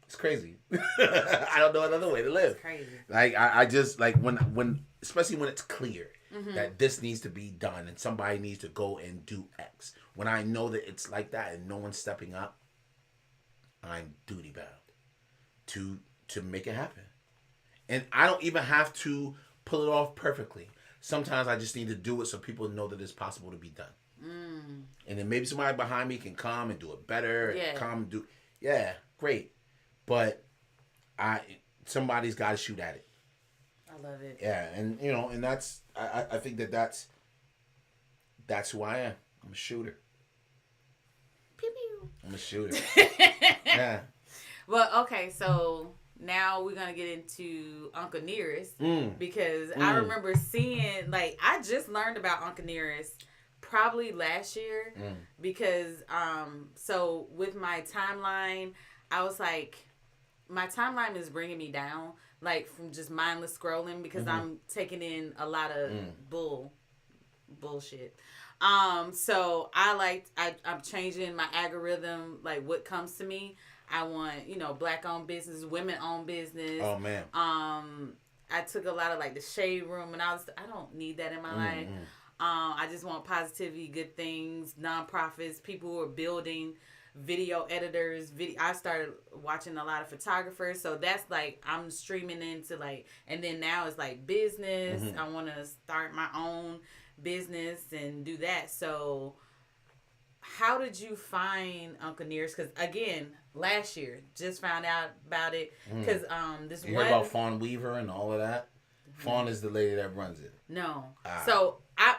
It's crazy. I don't know another way to live. It's crazy. Like I just like when especially when it's clear that this needs to be done and somebody needs to go and do X. When I know that it's like that and no one's stepping up, I'm duty bound to make it happen. And I don't even have to pull it off perfectly. Sometimes I just need to do it so people know that it's possible to be done. And then maybe somebody behind me can come and do it better. Yeah. Come do. Yeah, great. But somebody's got to shoot at it. I love it. Yeah, and and I think that's who I am. I'm a shooter. Pew pew. I'm a shooter. Yeah. Well, okay, so now we're gonna get into Uncle Nearest because I remember seeing I just learned about Uncle Nearest probably last year because so with my timeline I was like my timeline is bringing me down from just mindless scrolling because I'm taking in a lot of bullshit. So I'm changing my algorithm what comes to me. I want, black owned business, women owned business. Oh man. I took a lot of the shade room and I don't need that in my life. I just want positivity, good things, nonprofits, people who are building, video editors. I started watching a lot of photographers, so that's I'm streaming into and then now it's business. I want to start my own business and do that. So how did you find Uncle Nearest? Because again, last year just found out about it because this you heard about Fawn Weaver and all of that. Fawn is the lady that runs it. No. So I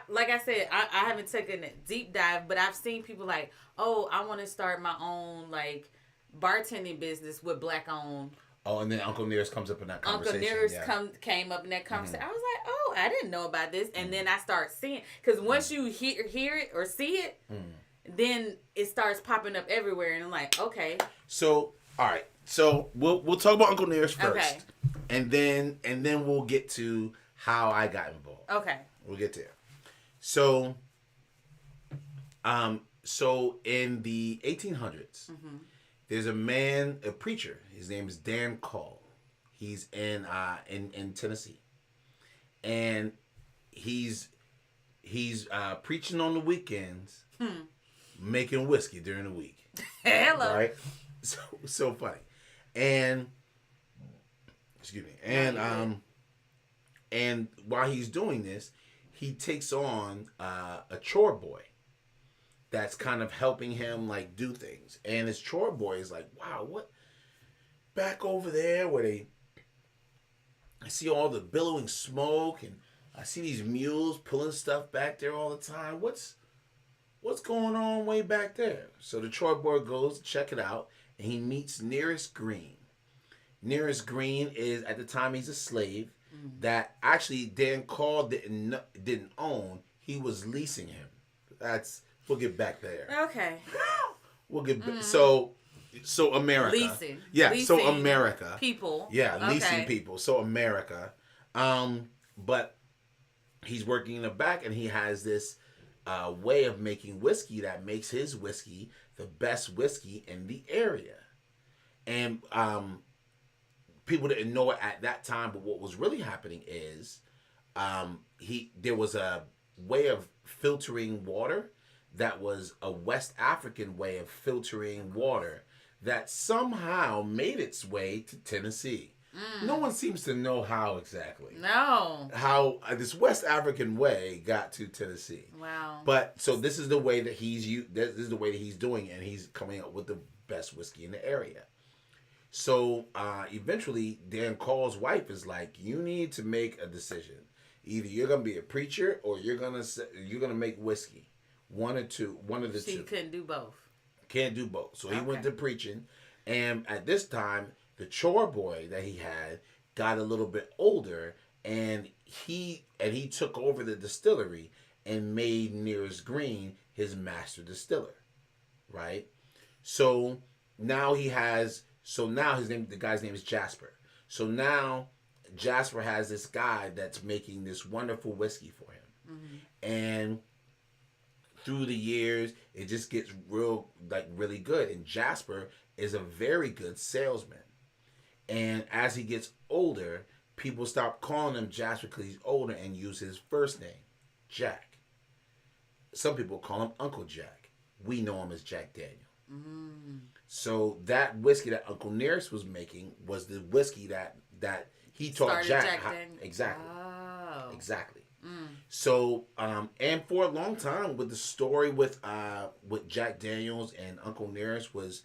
haven't taken a deep dive, but I've seen people I want to start my own bartending business with black owned. Oh, and then Uncle Nearest comes up in that conversation. Uncle Nearest came up in that conversation. I was like, oh, I didn't know about this. And then I start seeing, because once you hear it or see it, then it starts popping up everywhere. And I'm like, okay. So, all right. So we'll talk about Uncle Nearest first. Okay. And then we'll get to how I got involved. Okay. We'll get there. So in the 1800s, there's a preacher. His name is Dan Call. He's in Tennessee, and he's preaching on the weekends, making whiskey during the week. Hello. Right? So funny, and excuse me, and while he's doing this, he takes on a chore boy that's kind of helping him do things. And his chore boy is like, wow, what? Back over there where I see all the billowing smoke and I see these mules pulling stuff back there all the time. What's going on way back there? So the chore boy goes to check it out and he meets Nearest Green. Nearest Green is, at the time, he's a slave that actually Dan Call didn't own. He was leasing him. We'll get back there. Okay. We'll get so America. Leasing. Yeah. Leasing so America. People. Yeah, leasing people. So America. But he's working in the back, and he has this way of making whiskey that makes his whiskey the best whiskey in the area. And people didn't know it at that time, but what was really happening is there was a way of filtering water that was a West African way of filtering water that somehow made its way to Tennessee. No one seems to know how exactly. No. How this West African way got to Tennessee. Wow. But so this is the way that this is the way that he's doing it, and he's coming up with the best whiskey in the area. So eventually, Dan Call's wife is like, "You need to make a decision. Either you're gonna be a preacher or you're gonna make whiskey. One of the two. She couldn't do both. Can't do both. So he Okay. went to preaching, and at this time, the chore boy that he had got a little bit older, and he took over the distillery and made Nearest Green his master distiller, right? So now he has. So now the guy's name is Jasper. So now Jasper has this guy that's making this wonderful whiskey for him, and through the years, it just gets really good. And Jasper is a very good salesman. And as he gets older, people stop calling him Jasper because he's older and use his first name, Jack. Some people call him Uncle Jack. We know him as Jack Daniel. So that whiskey that Uncle Nearest was making was the whiskey that he taught Jack. Exactly. Oh. Exactly. So, and for a long time, with the story with Jack Daniels and Uncle Nearest was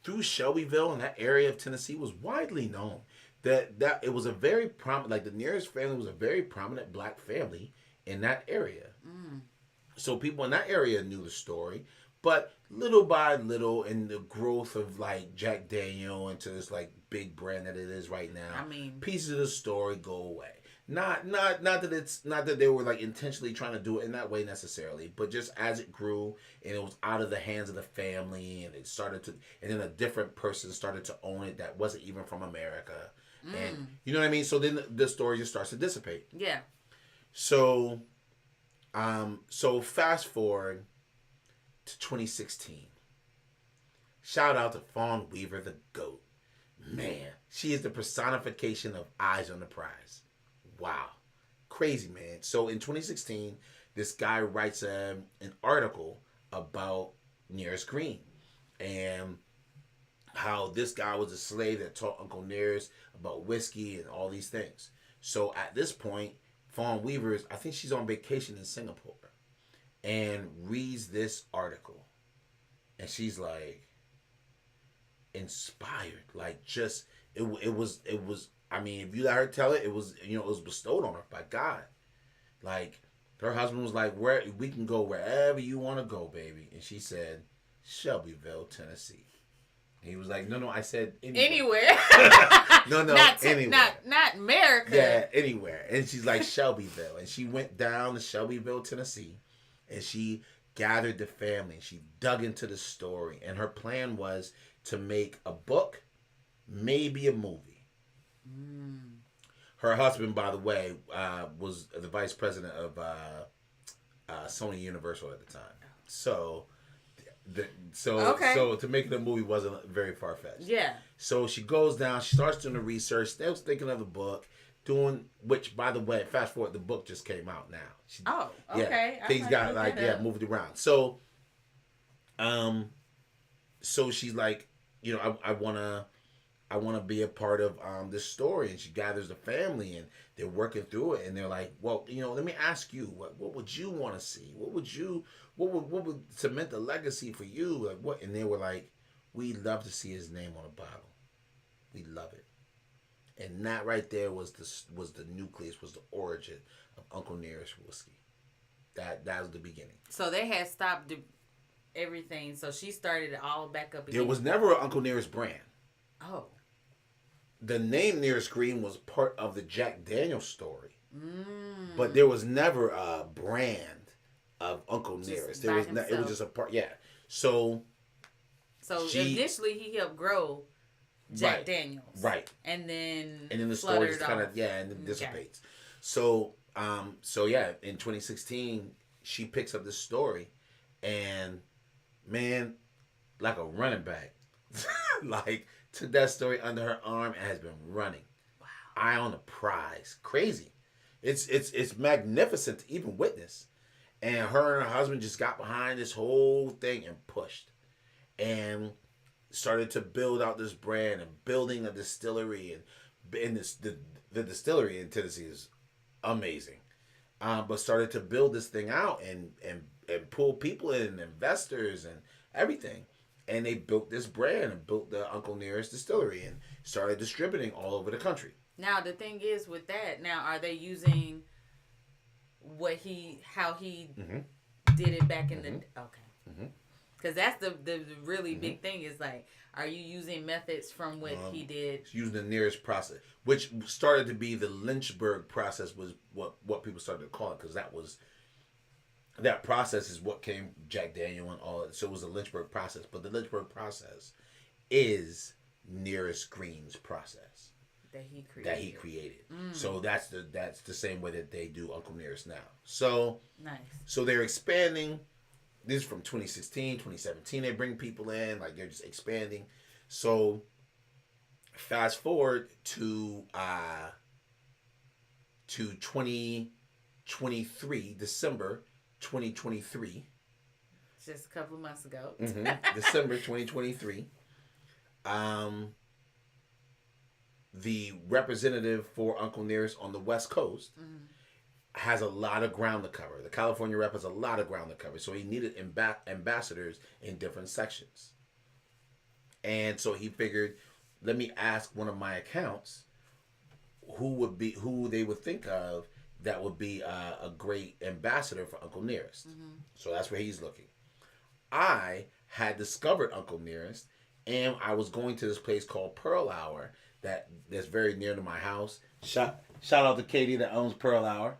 through Shelbyville and that area of Tennessee was widely known that it was a very prominent, like the Nearest family was a very prominent black family in that area. So people in that area knew the story, but little by little, in the growth of like Jack Daniel into this like big brand that it is right now, I mean, pieces of the story go away. Not that they were like intentionally trying to do it in that way necessarily, but just as it grew and it was out of the hands of the family and it started to, and then a different person started to own it that wasn't even from America, and you know what I mean. So then the story just starts to dissipate. Yeah. So, so fast forward to 2016. Shout out to Fawn Weaver, the GOAT. Man, she is the personification of eyes on the prize. Wow. Crazy, man. So in 2016, this guy writes an article about Nearest Green and how this guy was a slave that taught Uncle Nearest about whiskey and all these things. So at this point, Fawn Weaver I think she's on vacation in Singapore and reads this article. And she's like inspired. Like just, it was, I mean, if you let her tell it, it was, it was bestowed on her by God. Like, her husband was like, we can go wherever you want to go, baby. And she said, Shelbyville, Tennessee. And he was like, no, I said anywhere. No, anywhere. Not America. Yeah, anywhere. And she's like, Shelbyville. And she went down to Shelbyville, Tennessee. And she gathered the family. And she dug into the story. And her plan was to make a book, maybe a movie. Her husband, by the way, was the vice president of Sony Universal at the time. So to make it a movie wasn't very far fetched. Yeah. So she goes down. She starts doing the research. Still thinking of the book. Which, by the way, fast forward, the book just came out now. Okay. Yeah, things got moved around. So, so she's like, I want to be a part of this story, and she gathers the family, and they're working through it, and they're like, well, let me ask you, what would you want to see? What would cement the legacy for you? Like what? And they were like, we'd love to see his name on a bottle. We love it. And that right there was the nucleus, was the origin of Uncle Nearest whiskey. That was the beginning. So they had stopped everything. So she started it all back up again. There was never an Uncle Nearest brand. Oh. The name Nearest Green was part of the Jack Daniels story, but there was never a brand of Uncle Nearest. It was just a part. Yeah. So initially he helped grow Jack Daniels, right? And then the story just kind of and then dissipates. Okay. So in 2016 she picks up this story, and man, like a running back, like. Took that story under her arm and has been running. Wow. Eye on the prize. Crazy. It's magnificent to even witness. And her and her husband just got behind this whole thing and pushed. And started to build out this brand and building a distillery. And the distillery in Tennessee is amazing. But started to build this thing out and pull people in, investors and everything. And they built this brand and built the Uncle Nearest distillery and started distributing all over the country. Now, the thing is with that, are they using how he did it back in the... Okay. Because that's the really big thing is like, are you using methods from what he did? Using the nearest process, which started to be the Lynchburg process, was what people started to call it, because that process is what came Jack Daniel and all that. So it was the Lynchburg process, but the Lynchburg process is nearest Green's process That he created. So that's the same way that they do Uncle Nearest now. So nice. So they're expanding. This is from 2016, 2017. They bring people in, like they're just expanding. So fast forward to 2023, December 2023. Just a couple of months ago. December 2023. The representative for Uncle Nearest on the West Coast has a lot of ground to cover. The California rep has a lot of ground to cover. So he needed ambassadors in different sections. And so he figured, let me ask one of my accounts who they would think of that would be a great ambassador for Uncle Nearest. So that's where he's looking. I had discovered Uncle Nearest, and I was going to this place called Pearl Hour that's very near to my house. Shout out to Katie that owns Pearl Hour.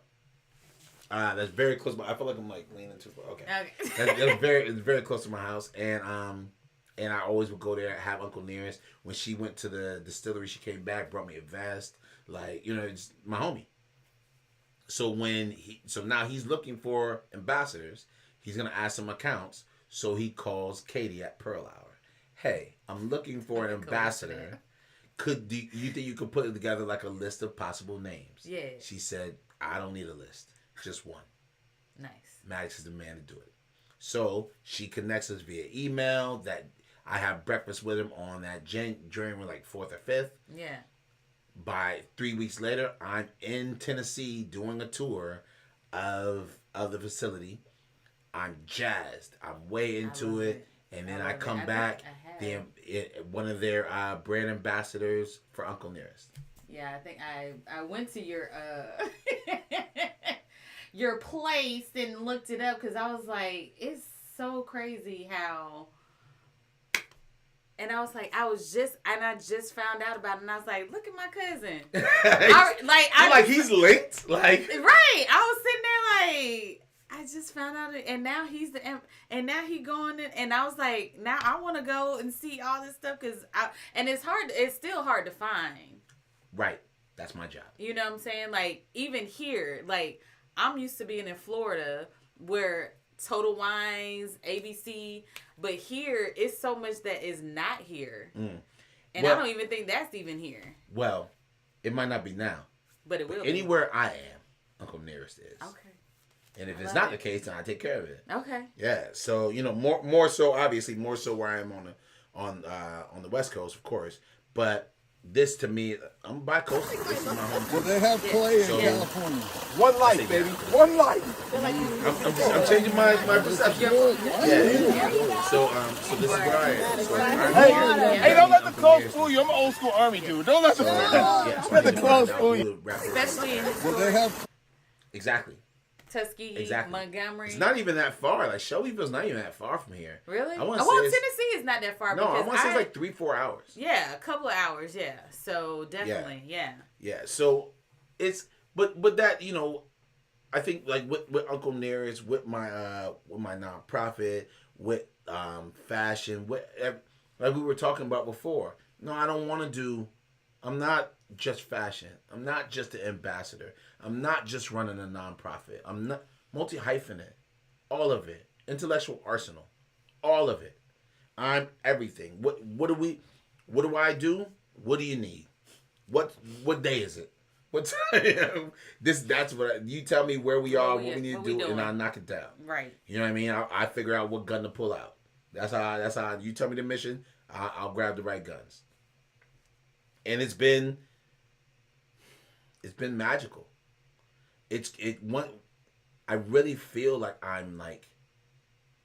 That's very close. I feel like I'm like leaning too far. Okay. It's very close to my house, and I always would go there and have Uncle Nearest. When she went to the distillery, she came back, brought me a vest, like, you know, it's my homie. So now he's looking for ambassadors. He's gonna ask some accounts. So he calls Katie at Pearl Hour. Hey, I'm looking for an ambassador. Do you think you could put it together like a list of possible names? Yeah. She said, I don't need a list. Just one. Nice. Maddox is the man to do it. So she connects us via email. That I have breakfast with him on that January like 4th or 5th. Yeah. By 3 weeks later, I'm in Tennessee doing a tour of the facility. I'm jazzed. I'm way into it. And then I come back, one of their brand ambassadors for Uncle Nearest. Yeah, I think I went to your your place and looked it up because I was like, it's so crazy how. And I was like, I just found out about it, and I was like, look at my cousin. He's linked, like right. I was sitting there like, I just found out, and now and now he going in, and I was like, now I want to go and see all this stuff and it's hard. It's still hard to find. Right, that's my job. You know what I'm saying? Like even here, like I'm used to being in Florida where Total Wines, ABC, but here it's so much that is not here, and I don't even think that's even here. Well, it might not be now, but it will. Anywhere I am, Uncle Nearest is. Okay. And if it's not the case, then I take care of it. Okay. Yeah. So more so obviously more so where I am on the West Coast, of course. But this to me, I'm bi-coastal. This is my home. Well, they have play in California. One life, baby. One life. I'm changing my perception. Yeah. So this is where I am. So Hey, don't let the clothes fool you. I'm an old school Army dude. Don't let the clothes fool you. Especially in this Exactly. Tuskegee, Montgomery. It's not even that far. Like Shelbyville's not even that far from here. Really? Tennessee is not that far. No, I want to say it's like 3-4 hours. Yeah, a couple of hours. Yeah. So definitely, yeah. Yeah. So it's but that I think like with Uncle Nearest, with my nonprofit, with fashion, like we were talking about before. No, I don't want to do. I'm not just fashion. I'm not just an ambassador. I'm not just running a nonprofit. I'm not multi-hyphenate. All of it. Intellectual arsenal. All of it. I'm everything. What do I do? What do you need? What day is it? What time? That's what you tell me where we are, what we need to do, and I'll knock it down. Right. You know what I mean? I figure out what gun to pull out. That's how you tell me the mission, I'll grab the right guns. And it's been magical. I really feel like I'm like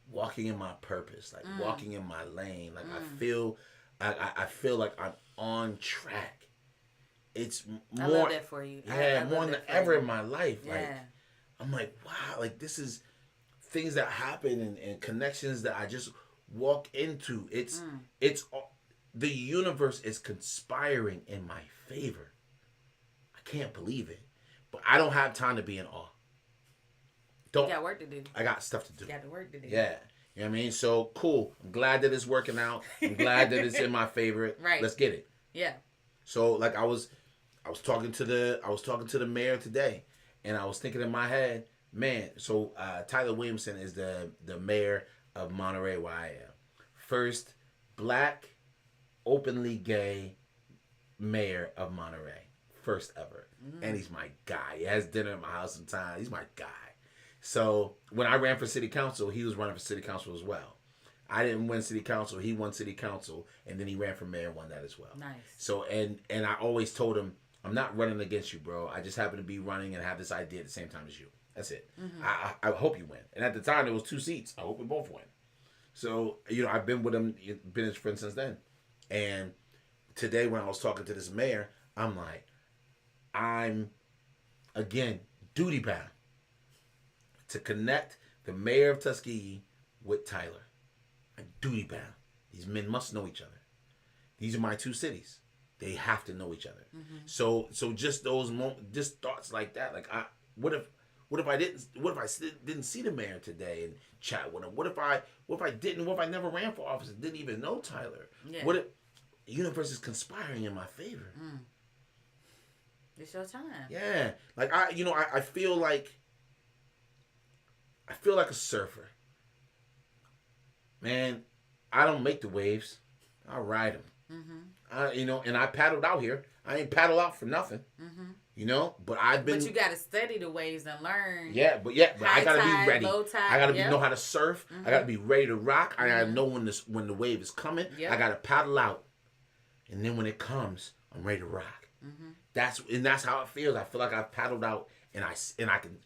walking in my purpose, like walking in my lane. Like I feel like I'm on track. It's more. I love that for you. Yeah, more than ever in my life. Yeah. Like I'm like, wow, like this is things that happen and connections that I just walk into. It's the universe is conspiring in my favor. I can't believe it, but I don't have time to be in awe. You got work to do. I got stuff to do. You got the work to do. Yeah. You know what I mean? So cool. I'm glad that it's working out. I'm glad that it's in my favor. Right. Let's get it. Yeah. So like I was talking to the mayor today, and I was thinking in my head, man. So Tyler Williamson is the mayor of Monterey, where I am. First black, openly gay mayor of Monterey. First ever. And he's my guy. He has dinner at my house sometimes. He's my guy. So when I ran for city council, he was running for city council as well. I didn't win city council. He won city council, and then he ran for mayor and won that as well. Nice. So and I always told him, I'm not running against you, bro. I just happen to be running and have this idea at the same time as you. That's it. I hope you win. And at the time, there was 2 seats. I hope we both win. So, I've been with him, been his friend since then. And today when I was talking to this mayor, I'm like, I'm, again, duty bound to connect the mayor of Tuskegee with Tyler. I'm duty bound. These men must know each other. These are my 2 cities. They have to know each other. So just those just thoughts like that. Like, what if I didn't see the mayor today and chat with him? What if I never ran for office and didn't even know Tyler? Yeah. What if the universe is conspiring in my favor? It's your time. Yeah. Like I feel like a surfer. Man, I don't make the waves. I ride them. And I paddled out here. I ain't paddle out for nothing. But I've been. But you gotta study the waves and learn. But I gotta tide, be ready. low tide, I gotta know how to surf. I gotta be ready to rock. I gotta know when the wave is coming. Yep. I gotta paddle out, and then when it comes, I'm ready to rock. That's how it feels. I feel like I've paddled out, and I can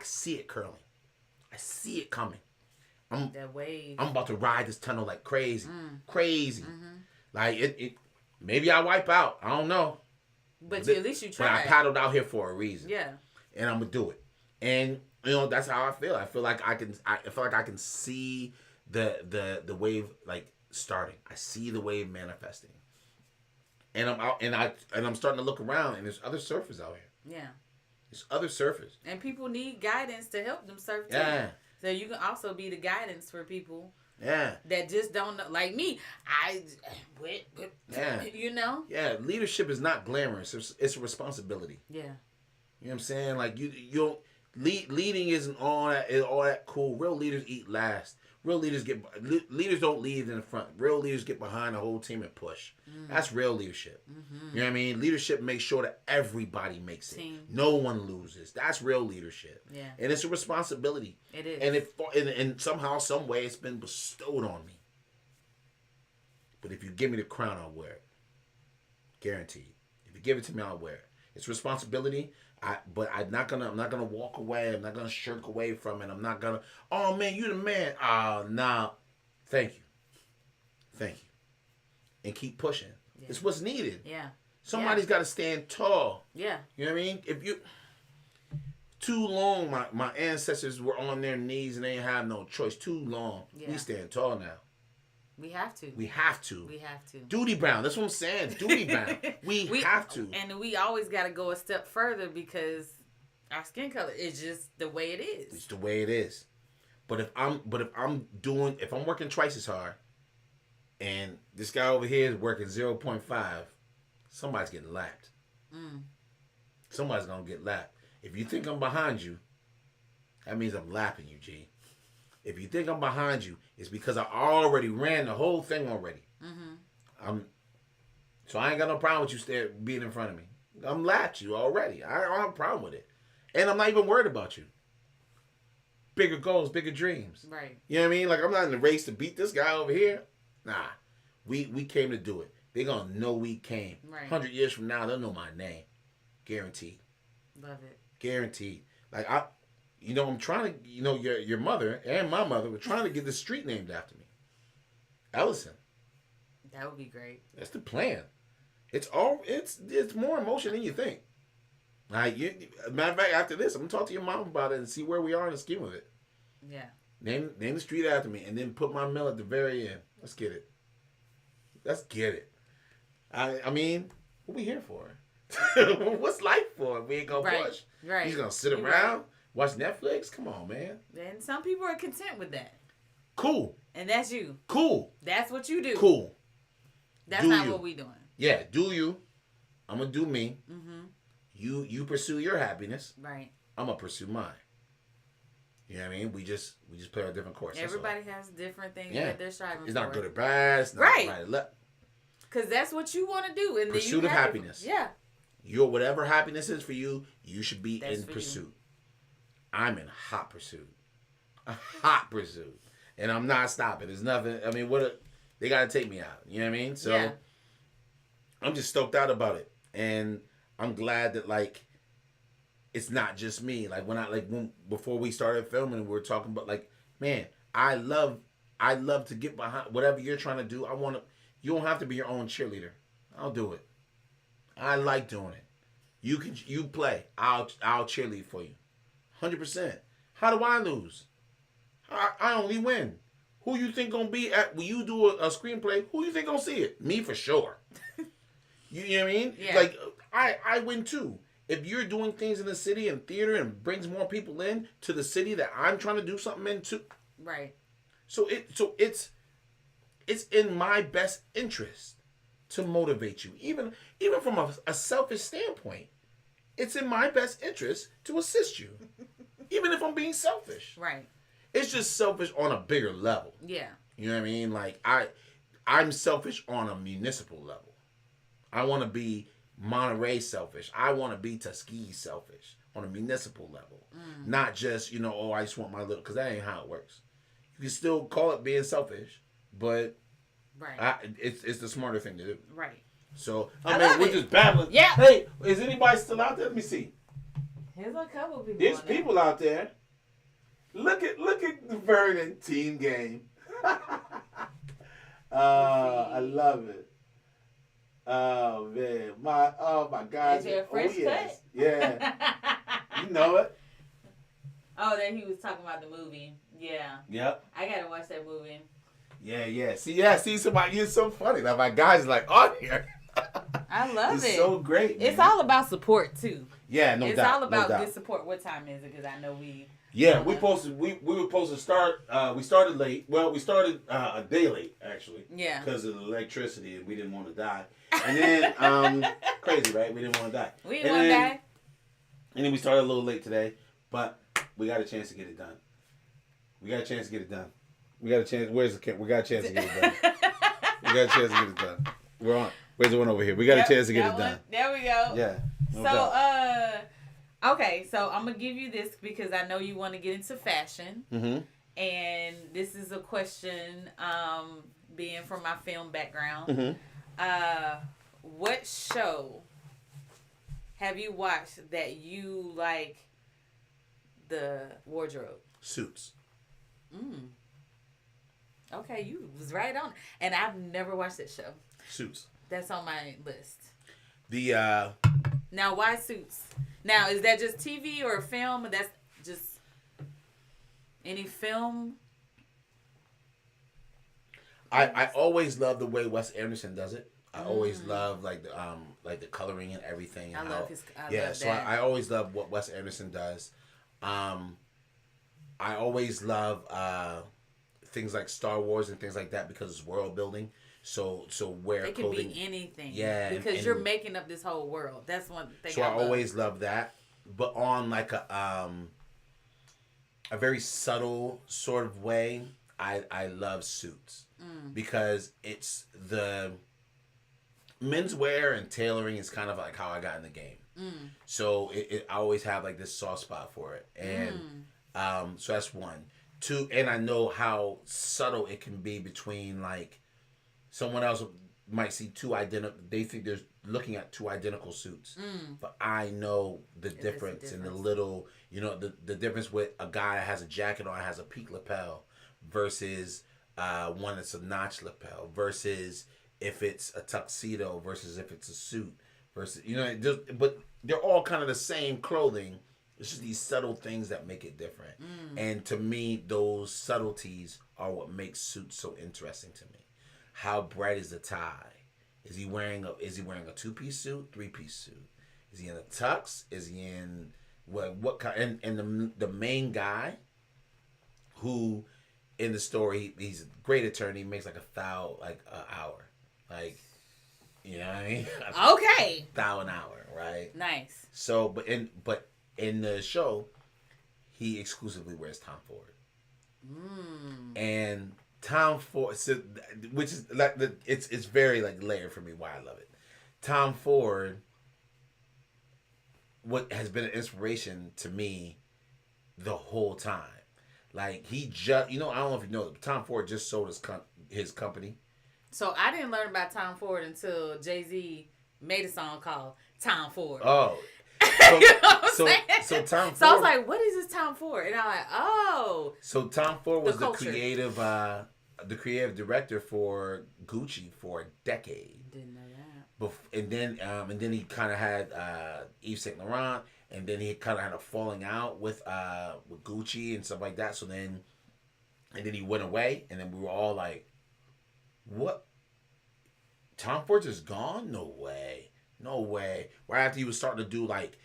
see it curling. I see it coming. That wave. I'm about to ride this tunnel like crazy, crazy. Like it. Maybe I wipe out. I don't know. But at least you tried. But I paddled out here for a reason. Yeah. And I'm gonna do it. And that's how I feel. I feel like I can see the wave like starting. I see the wave manifesting. And I'm out and I'm starting to look around and there's other surfers out here. Yeah. There's other surfers. And people need guidance to help them surf too. Yeah. So you can also be the guidance for people. Yeah. That just don't know. Like me, yeah. Yeah, leadership is not glamorous. It's a responsibility. Yeah. You know what I'm saying? Like you don't leading isn't all that cool. Real leaders eat last. Leaders don't lead in the front. Real leaders get behind the whole team and push. That's real leadership. You know what I mean? Leadership makes sure that everybody makes it. No one loses. That's real leadership. Yeah. And it's a responsibility. It is. And somehow, some way, it's been bestowed on me. But if you give me the crown, I'll wear it. Guaranteed. If you give it to me, I'll wear it. It's responsibility. But I'm not gonna walk away. I'm not gonna shirk away from it. I'm not gonna. Oh man, you the man. Nah. Thank you. And keep pushing. Yeah. It's what's needed. Yeah. Somebody's got to stand tall. Yeah. You know what I mean? If you too long, my ancestors were on their knees and they didn't have no choice. Too long. Yeah. We stand tall now. We have to. We have to. Duty bound. That's what I'm saying. Duty bound. We have to. And we always got to go a step further because our skin color is just the way it is. It's the way it is. But if I'm working twice as hard, and this guy over here is working 0.5, somebody's getting lapped. Somebody's gonna get lapped. If you think I'm behind you, that means I'm lapping you, G. If you think I'm behind you, it's because I already ran the whole thing already. So I ain't got no problem with you being in front of me. I'm lapped you already. I don't have a problem with it. And I'm not even worried about you. Bigger goals, bigger dreams. Right. You know what I mean? Like, I'm not in the race to beat this guy over here. Nah. We came to do it. They're going to know we came. Right. 100 years from now, they'll know my name. Guaranteed. Love it. Guaranteed. Like, I'm trying to, your mother and my mother were trying to get the street named after me. Ellison. That would be great. That's the plan. It's more emotion than you think. Like, matter of fact, after this, I'm gonna talk to your mom about it and see where we are in the scheme of it. Yeah. Name the street after me, and then put my mill at the very end. Let's get it. Let's get it. I mean, what we here for? What's life for? We ain't gonna push. Right. He's gonna sit around, watch Netflix. Come on, man. And some people are content with that. Cool. And that's you. Cool. That's what you do. Cool. That's not what we doing. Yeah, do you. I'm gonna do me. Mm-hmm. You pursue your happiness. Right. I'm gonna pursue mine. You know what I mean? We just play a different course. Everybody has different things that they're striving for. It's not good or bad. It's not right or left. Because that's what you want to do. And pursuit of happiness. Yeah. Your whatever happiness is for you, you should be in pursuit. I'm in hot pursuit. A hot pursuit. And I'm not stopping. There's nothing. I mean, they got to take me out. You know what I mean? So I'm just stoked out about it. And I'm glad that, like, it's not just me. Like, before we started filming, we were talking about, like, man, I love to get behind whatever you're trying to do. You don't have to be your own cheerleader. I'll do it. I like doing it. You play. I'll cheerlead for you. 100%. How do I lose? I only win. Who you think gonna be at when you do a screenplay? Who you think gonna see it? Me for sure. You know what I mean? Yeah. Like I win too. If you're doing things in the city and theater and brings more people in to the city that I'm trying to do something into. Right. So it's in my best interest to motivate you, even from a selfish standpoint. It's in my best interest to assist you, even if I'm being selfish. Right. It's just selfish on a bigger level. Yeah. You know what I mean? Like I'm selfish on a municipal level. I want to be Monterey selfish. I want to be Tuskegee selfish on a municipal level. Not just, I just want my little, because that ain't how it works. You can still call it being selfish, but it's the smarter thing to do. Right. So, we're just babbling. Yeah. Hey, is anybody still out there? Let me see. There's a couple people. There's people out there. Look at the Vernon team game. I love it. Oh man, my guys. Is there a fresh cut? Yeah, you know it. Oh, that he was talking about the movie. Yeah. Yep. I gotta watch that movie. Yeah. See, somebody, you're so funny. Like my guys, like on here. I love it. It's so great. Man. It's all about support too. Yeah, no doubt. It's all about good support. What time is it? Because I know we. Yeah, we were supposed to start. We started late. Well, we started a day late actually. Yeah. Because of the electricity, and we didn't want to die. And then crazy, right? We didn't want to die. We didn't want to die. And then we started a little late today, but we got a chance to get it done. We got a chance to get it done. We got a chance. Where's the camp? We got a chance to get it done. We got a chance to get it done. We're on. Where's the one over here? We got a chance to get it done. There we go. Yeah. No so, doubt. Okay, so I'm going to give you this because I know you want to get into fashion. Mm-hmm. And this is a question, being from my film background. Mm-hmm. What show have you watched that you like the wardrobe? Suits. Okay, you was right on. And I've never watched that show. Suits. That's on my list. Now, why Suits? Now, is that just TV or film? Or that's just any film? I always love the way Wes Anderson does it. I always love like the coloring and everything. And I love his. I always love what Wes Anderson does. I always love things like Star Wars and things like that because it's world building. So where it can clothing, be anything. Yeah, because you're making up this whole world. That's one thing. So I always love that, but on like a very subtle sort of way. I love Suits because it's the menswear and tailoring is kind of like how I got in the game. So I always have like this soft spot for it, and so that's one. Two, and I know how subtle it can be between like someone else might see two identical. They think they're looking at two identical suits, but I know the difference in the little. The difference with a guy that has a jacket on has a peak lapel versus one that's a notch lapel versus if it's a tuxedo versus if it's a suit versus but they're all kind of the same clothing. It's just these subtle things that make it different. And to me, those subtleties are what makes Suits so interesting to me. How bright is the tie? Is he wearing a 2-piece suit, 3-piece suit? Is he in a tux? Is he in what kind? And the main guy, who in the story, he's a great attorney, makes like $1,000 an hour, like, you know what I mean? Okay. $1,000 an hour, right? Nice. So, but in the show, he exclusively wears Tom Ford, and Tom Ford, so, which is like it's very like layered for me. Why I love it. Tom Ford, what has been an inspiration to me the whole time. Like, he just, I don't know if you know, Tom Ford just sold his company. So I didn't learn about Tom Ford until Jay-Z made a song called Tom Ford. Oh. So Tom Ford. So I was like, what is this Tom Ford? And I'm like, oh. So Tom Ford was the creative director for Gucci for a decade. Didn't know that. And then he kind of had Yves Saint Laurent, and then he kind of had a falling out with Gucci and stuff like that. So then, and then he went away, and then we were all like, "What? Tom Ford just gone? No way, no way!" Right after he was starting to do like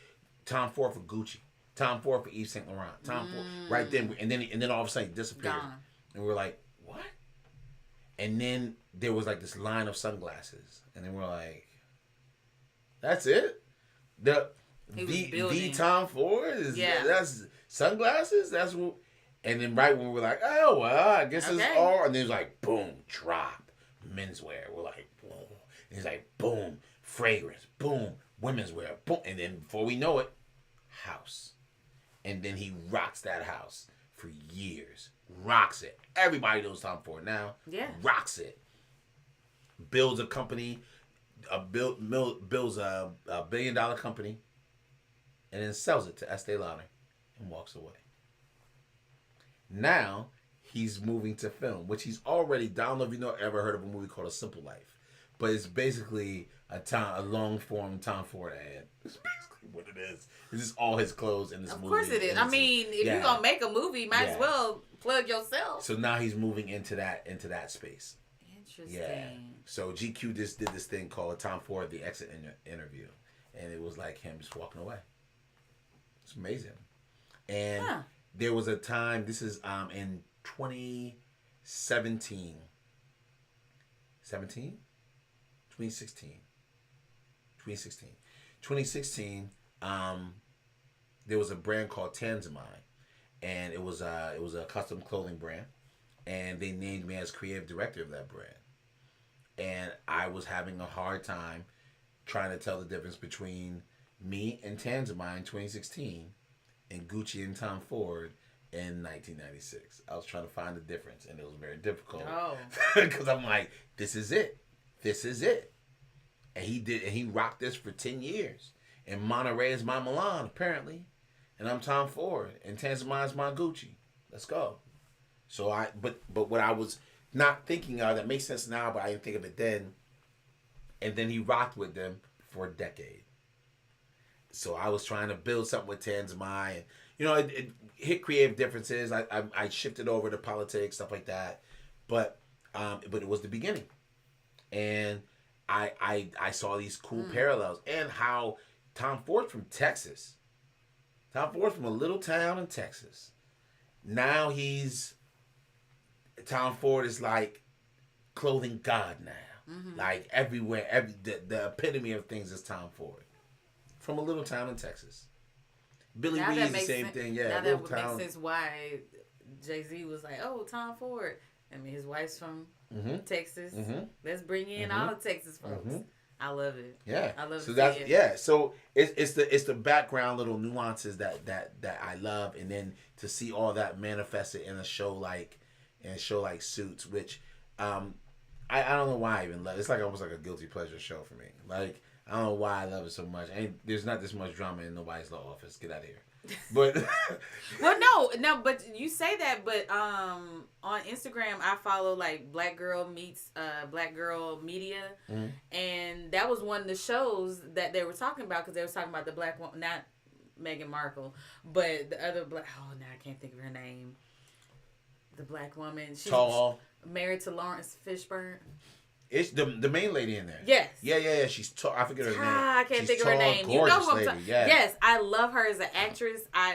Tom Ford for Gucci, Tom Ford for Yves Saint Laurent, Tom Ford right then, and then all of a sudden he disappeared, and we were like, "What?" And then there was like this line of sunglasses, and then we're like, "That's it? The Tom Ford is that's sunglasses? That's what?" And then right when we're like, "Oh well, I guess it's all," and then it's like, boom, drop, menswear. We're like, boom. And he's like, boom, fragrance, boom, women's wear, boom, and then before we know it, house. And then he rocks that house for years. Rocks it. Everybody knows Tom Ford now. Yeah. Rocks it. Builds a company, builds a $1 billion company, and then sells it to Estee Lauder and walks away. Now he's moving to film, which he's already. I don't know if you ever heard of a movie called A Simple Life, but it's basically a long form Tom Ford ad. It's basically what it is. It's just all his clothes in this movie. Of course it is. I mean, if you're gonna make a movie, might as well plug yourself. So now he's moving into that space. Interesting. Yeah. So GQ just did this thing called Tom Ford the Exit Interview, and it was like him just walking away. It's amazing. And there was a time. This is in 2017. 2016. There was a brand called Tanzamine, and it was a custom clothing brand, and they named me as creative director of that brand. And I was having a hard time trying to tell the difference between me and Tanzamine in 2016 and Gucci and Tom Ford in 1996. I was trying to find the difference, and it was very difficult. Oh. Because I'm like, this is it. And he rocked this for 10 years. And Monterey is my Milan, apparently. And I'm Tom Ford. And Tanzamine is my Gucci. Let's go. So but what I was not thinking of, that makes sense now, but I didn't think of it then. And then he rocked with them for a decade. So I was trying to build something with Tanzamine. And, it hit creative differences. I shifted over to politics, stuff like that. But it was the beginning. And I saw these cool parallels. And how Tom Ford's from Texas. Tom Ford's from a little town in Texas. Now Tom Ford is like clothing god now. Mm-hmm. Like everywhere, the epitome of things is Tom Ford. From a little town in Texas. Billy Reed is the same thing. Yeah, now that would make sense why Jay-Z was like, oh, Tom Ford. I mean, his wife's from Texas. Mm-hmm. Let's bring in all the Texas folks. Mm-hmm. I love it. Yeah, I love it. So it's the background little nuances that I love, and then to see all that manifested in a show like Suits, which I don't know why I even love. It's like almost like a guilty pleasure show for me. Like, I don't know why I love it so much. There's not this much drama in nobody's law office. Get out of here. But well, no, but you say that, but on Instagram I follow like Black Girl Meets Black Girl Media, and that was one of the shows that they were talking about, because they were talking about the black woman, not Meghan Markle, but the other black. Oh, now I can't think of her name. The black woman. She's tall. Married to Lawrence Fishburne. It's the main lady in there. Yes. Yeah. She's tall. I forget her name. I can't She's think of her tall, name. You know who I'm lady. talking. Yeah. Yes, I love her as an actress.